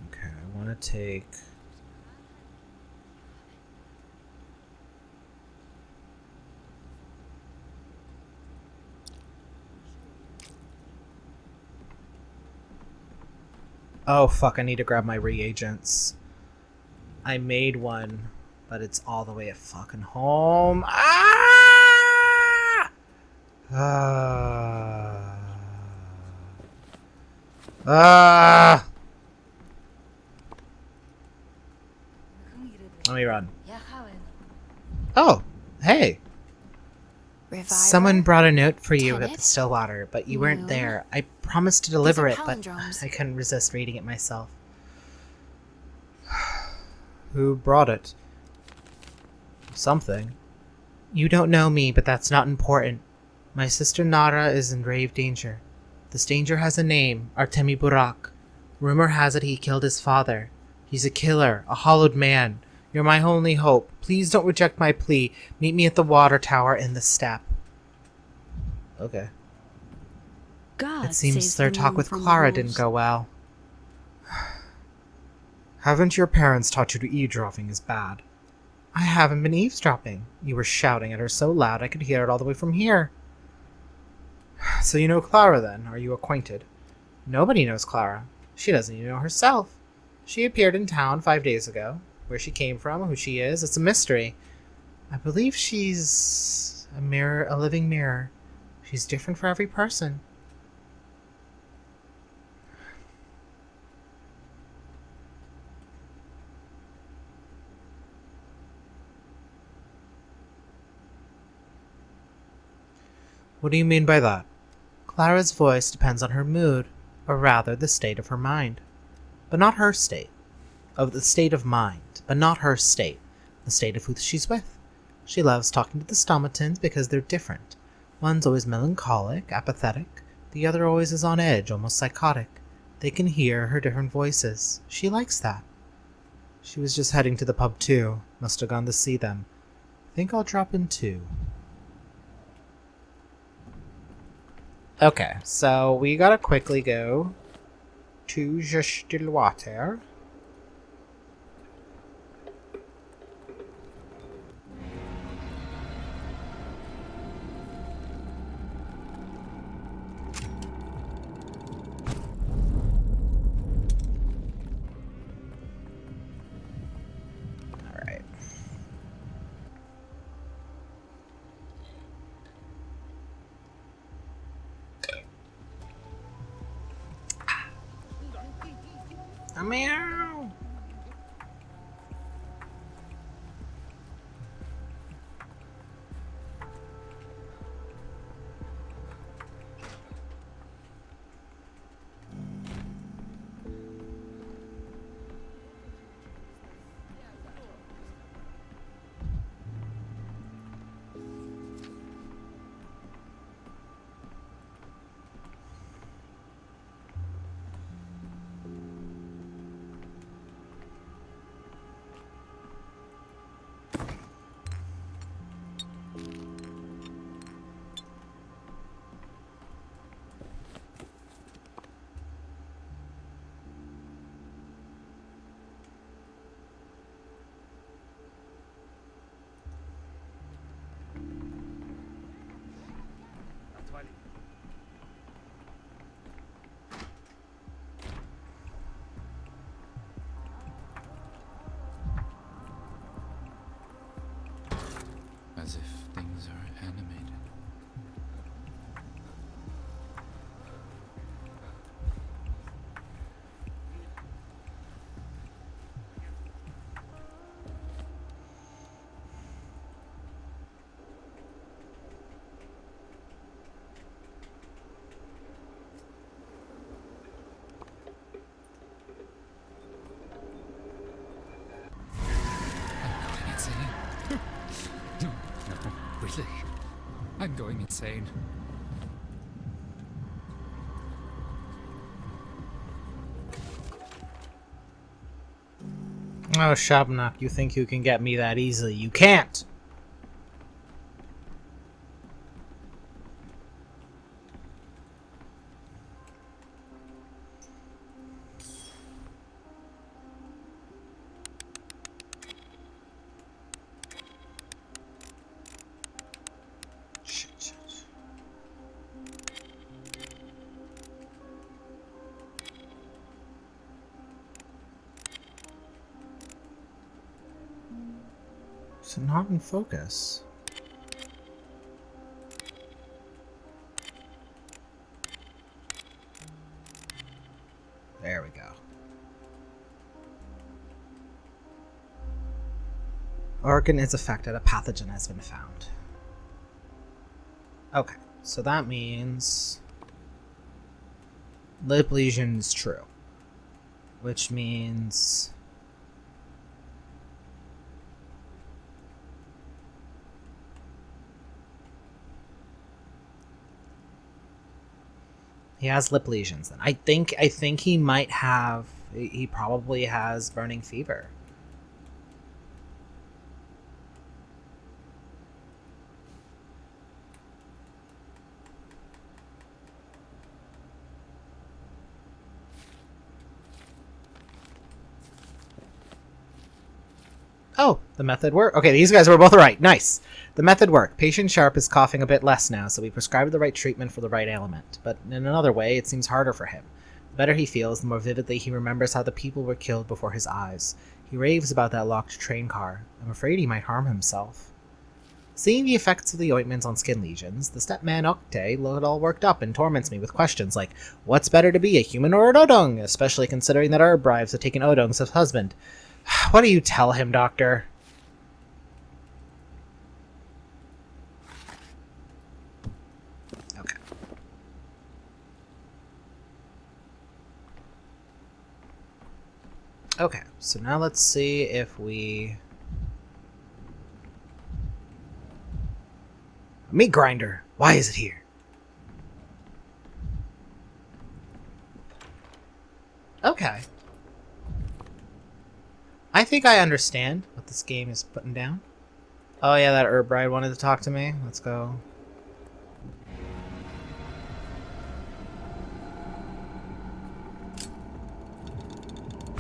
Okay, I want to take... Oh, fuck, I need to grab my reagents. I made one, but it's all the way at fucking home. Ah! Let me run. Oh, hey. Reviver? Someone brought a note for you at the Tenet? Stillwater, but you weren't No. there. I promised to deliver These it, are but palindromes. I couldn't resist reading it myself. Who brought it? Something. You don't know me, but that's not important. My sister Nara is in grave danger. This danger has a name, Artemi Burak. Rumor has it he killed his father. He's a killer, a hollowed man. You're my only hope. Please don't reject my plea. Meet me at the water tower in the steppe. Okay. God It seems saves their the talk moon with from Clara wolves. didn't go well. Haven't your parents taught you to eavesdropping is bad? I haven't been eavesdropping. You were shouting at her so loud I could hear it all the way from here. So you know Clara then? Are you acquainted? Nobody knows Clara. She doesn't even know herself. She appeared in town 5 days ago. Where she came from, who she is, it's a mystery. I believe she's a mirror, a living mirror. She's different for every person. What do you mean by that? Clara's voice depends on her mood, or rather the state of her mind. But not her state. Of the state of mind, but not her state. The state of who she's with. She loves talking to the stomatans because they're different. One's always melancholic, apathetic. The other always is on edge, almost psychotic. They can hear her different voices. She likes that. She was just heading to the pub too. Must have gone to see them. Think I'll drop in too. Okay, so we gotta quickly go to the Stillwater. Alright. Meow. As if things are animated. I'm going insane. No, really. I'm going insane. Oh, Shabnak, you think you can get me that easily? You can't! Shit. Is it not in focus? There we go. Organ is affected. A pathogen has been found. Okay, so that means lip lesion is true, which means he has lip lesions. Then I think he might have. He probably has burning fever. Oh, the method worked. Okay, these guys were both right. Nice. The method worked. Patient Sharp is coughing a bit less now, so we prescribed the right treatment for the right ailment. But in another way, it seems harder for him. The better he feels, the more vividly he remembers how the people were killed before his eyes. He raves about that locked train car. I'm afraid he might harm himself. Seeing the effects of the ointments on skin lesions, the stepman Octe looked all worked up and torments me with questions like, what's better to be, a human or an Odong? Especially considering that our brides have taken Odong's husband. What do you tell him, Doctor? Okay. Okay, so now let's see if we... Meat grinder. Why is it here? Okay. I think I understand what this game is putting down. Oh yeah, that herb bride wanted to talk to me. Let's go.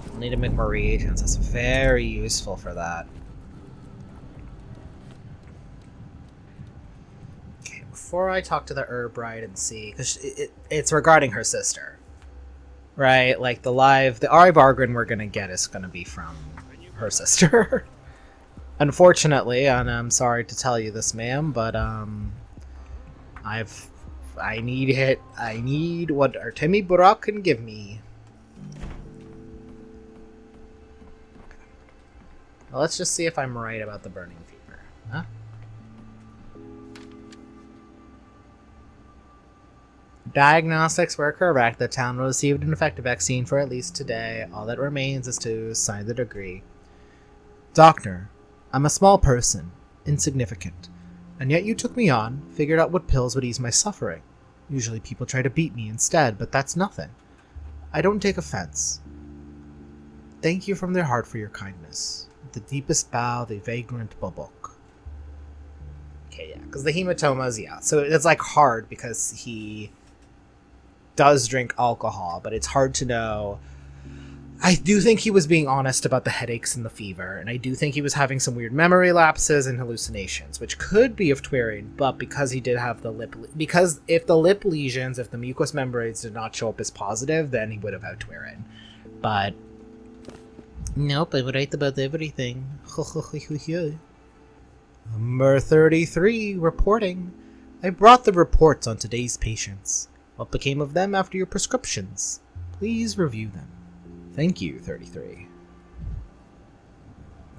I'll need to make more reagents. That's very useful for that. Okay, before I talk to the herb bride and see, because it's regarding her sister, right? Like the Ari bargain we're gonna get is gonna be from her sister. Unfortunately, and I'm sorry to tell you this, ma'am, but I need what Artemi Burak can give me. Well, let's just see if I'm right about the burning fever. Huh? Diagnostics were correct. The town received an effective vaccine for at least today. All that remains is to sign the degree. Doctor, I'm a small person, insignificant, and yet you took me on, figured out what pills would ease my suffering. Usually people try to beat me instead, but that's nothing. I don't take offense. Thank you from their heart for your kindness. With the deepest bow, the vagrant Bobok. Okay, yeah, because the hematomas, yeah. So it's like hard because he does drink alcohol, but it's hard to know. I do think he was being honest about the headaches and the fever, and I do think he was having some weird memory lapses and hallucinations, which could be of Twirin, but because he did have the lip... Because if the lip lesions, if the mucous membranes did not show up as positive, then he would have had Twirin. But... Nope, I would write about everything. Number 33, reporting. I brought the reports on today's patients. What became of them after your prescriptions? Please review them. Thank you, 33.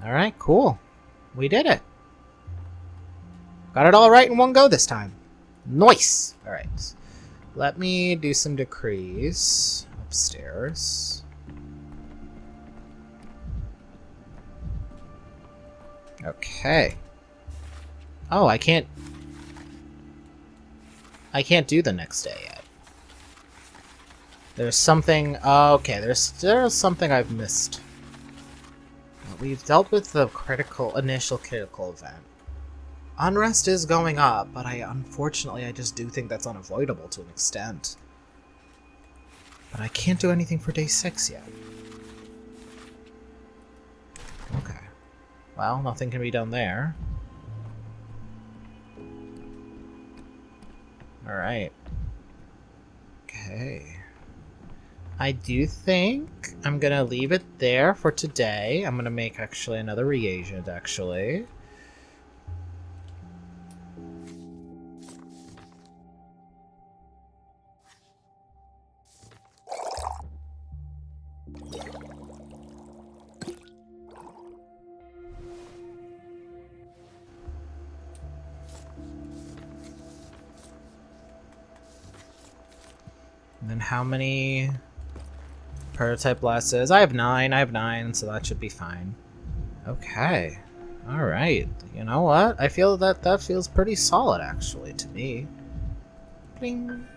Alright, cool. We did it. Got it all right in one go this time. Nice! Alright. Let me do some decrees upstairs. Okay. Oh, I can't do the next day yet. There's something... Okay, there's something I've missed. We've dealt with the initial critical event. Unrest is going up, but unfortunately, I just do think that's unavoidable to an extent. But I can't do anything for day 6 yet. Okay. Well, nothing can be done there. Alright. Okay. I do think I'm gonna leave it there for today. I'm gonna make actually another reagent, actually. And then how many prototype blasters? I have 9, so that should be fine. Okay. Alright. You know what? I feel that feels pretty solid, actually, to me. Bling.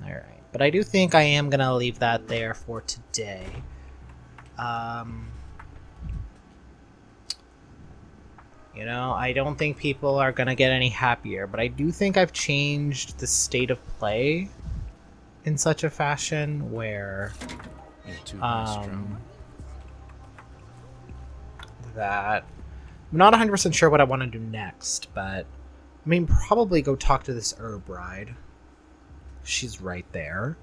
Alright. But I do think I am gonna leave that there for today. You know, I don't think people are gonna get any happier, but I do think I've changed the state of play in such a fashion where that I'm not 100% sure what I want to do next, but I mean, probably go talk to this herb bride. She's right there.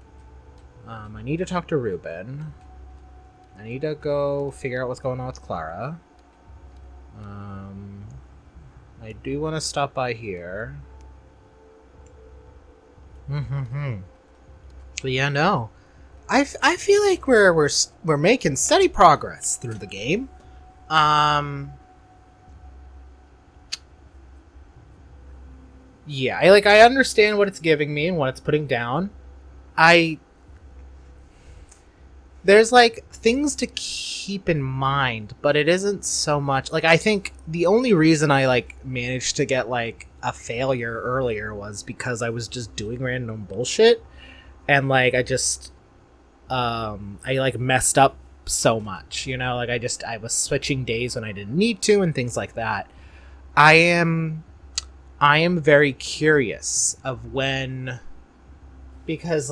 I need to talk to Ruben. I need to go figure out what's going on with Clara. I do want to stop by here. But yeah, no. I feel like we're making steady progress through the game. Yeah, I understand what it's giving me and what it's putting down. There's like things to keep in mind, but it isn't so much like I think the only reason I managed to get a failure earlier was because I was just doing random bullshit and I just I messed up so much, you know, I was switching days when I didn't need to and things like that. I am very curious of when, because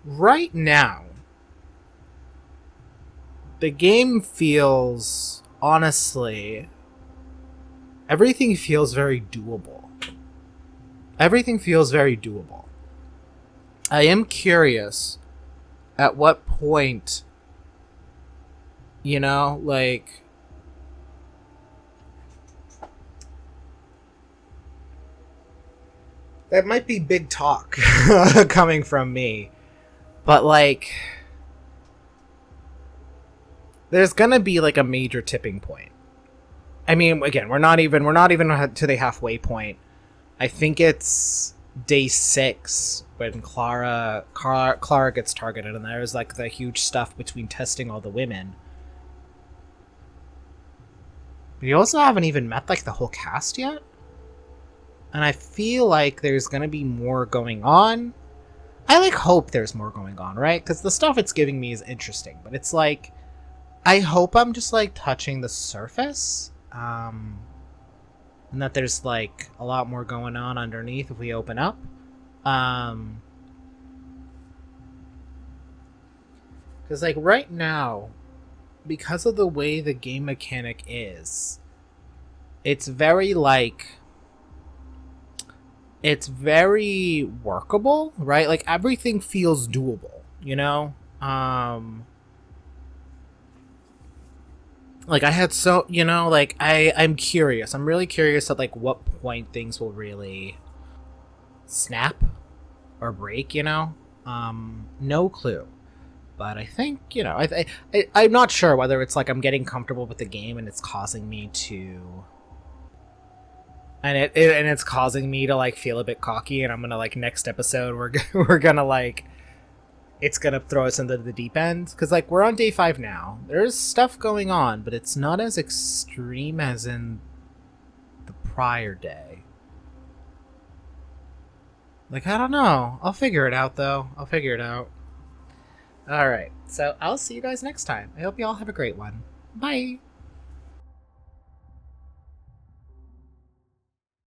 right now the game feels, honestly, everything feels very doable. Everything feels very doable. I am curious at what point, you know, that might be big talk coming from me, but there's gonna be like a major tipping point. I mean, again, we're not even to the halfway point. I think it's day 6 when Clara gets targeted, and there's like the huge stuff between testing all the women. But you also haven't even met like the whole cast yet, and I feel like there's gonna be more going on. I like hope there's more going on, right? Because the stuff it's giving me is interesting, but it's like I hope I'm just like touching the surface, and that there's like a lot more going on underneath if we open up. Because like right now, because of the way the game mechanic is, it's very like, it's very workable, right? Like everything feels doable, you know? Like I had so, you know, like I'm curious. I'm really curious at like what point things will really snap or break, you know? No clue. But I think, you know, I'm not sure whether it's like I'm getting comfortable with the game and it's causing me to, and it's causing me to like feel a bit cocky, and I'm gonna like next episode we're gonna like, it's gonna throw us into the deep end, because like we're on day 5 now. There's stuff going on, but it's not as extreme as in the prior day. Like I don't know. I'll figure it out though. I'll figure it out. All right. So I'll see you guys next time. I hope you all have a great one. Bye.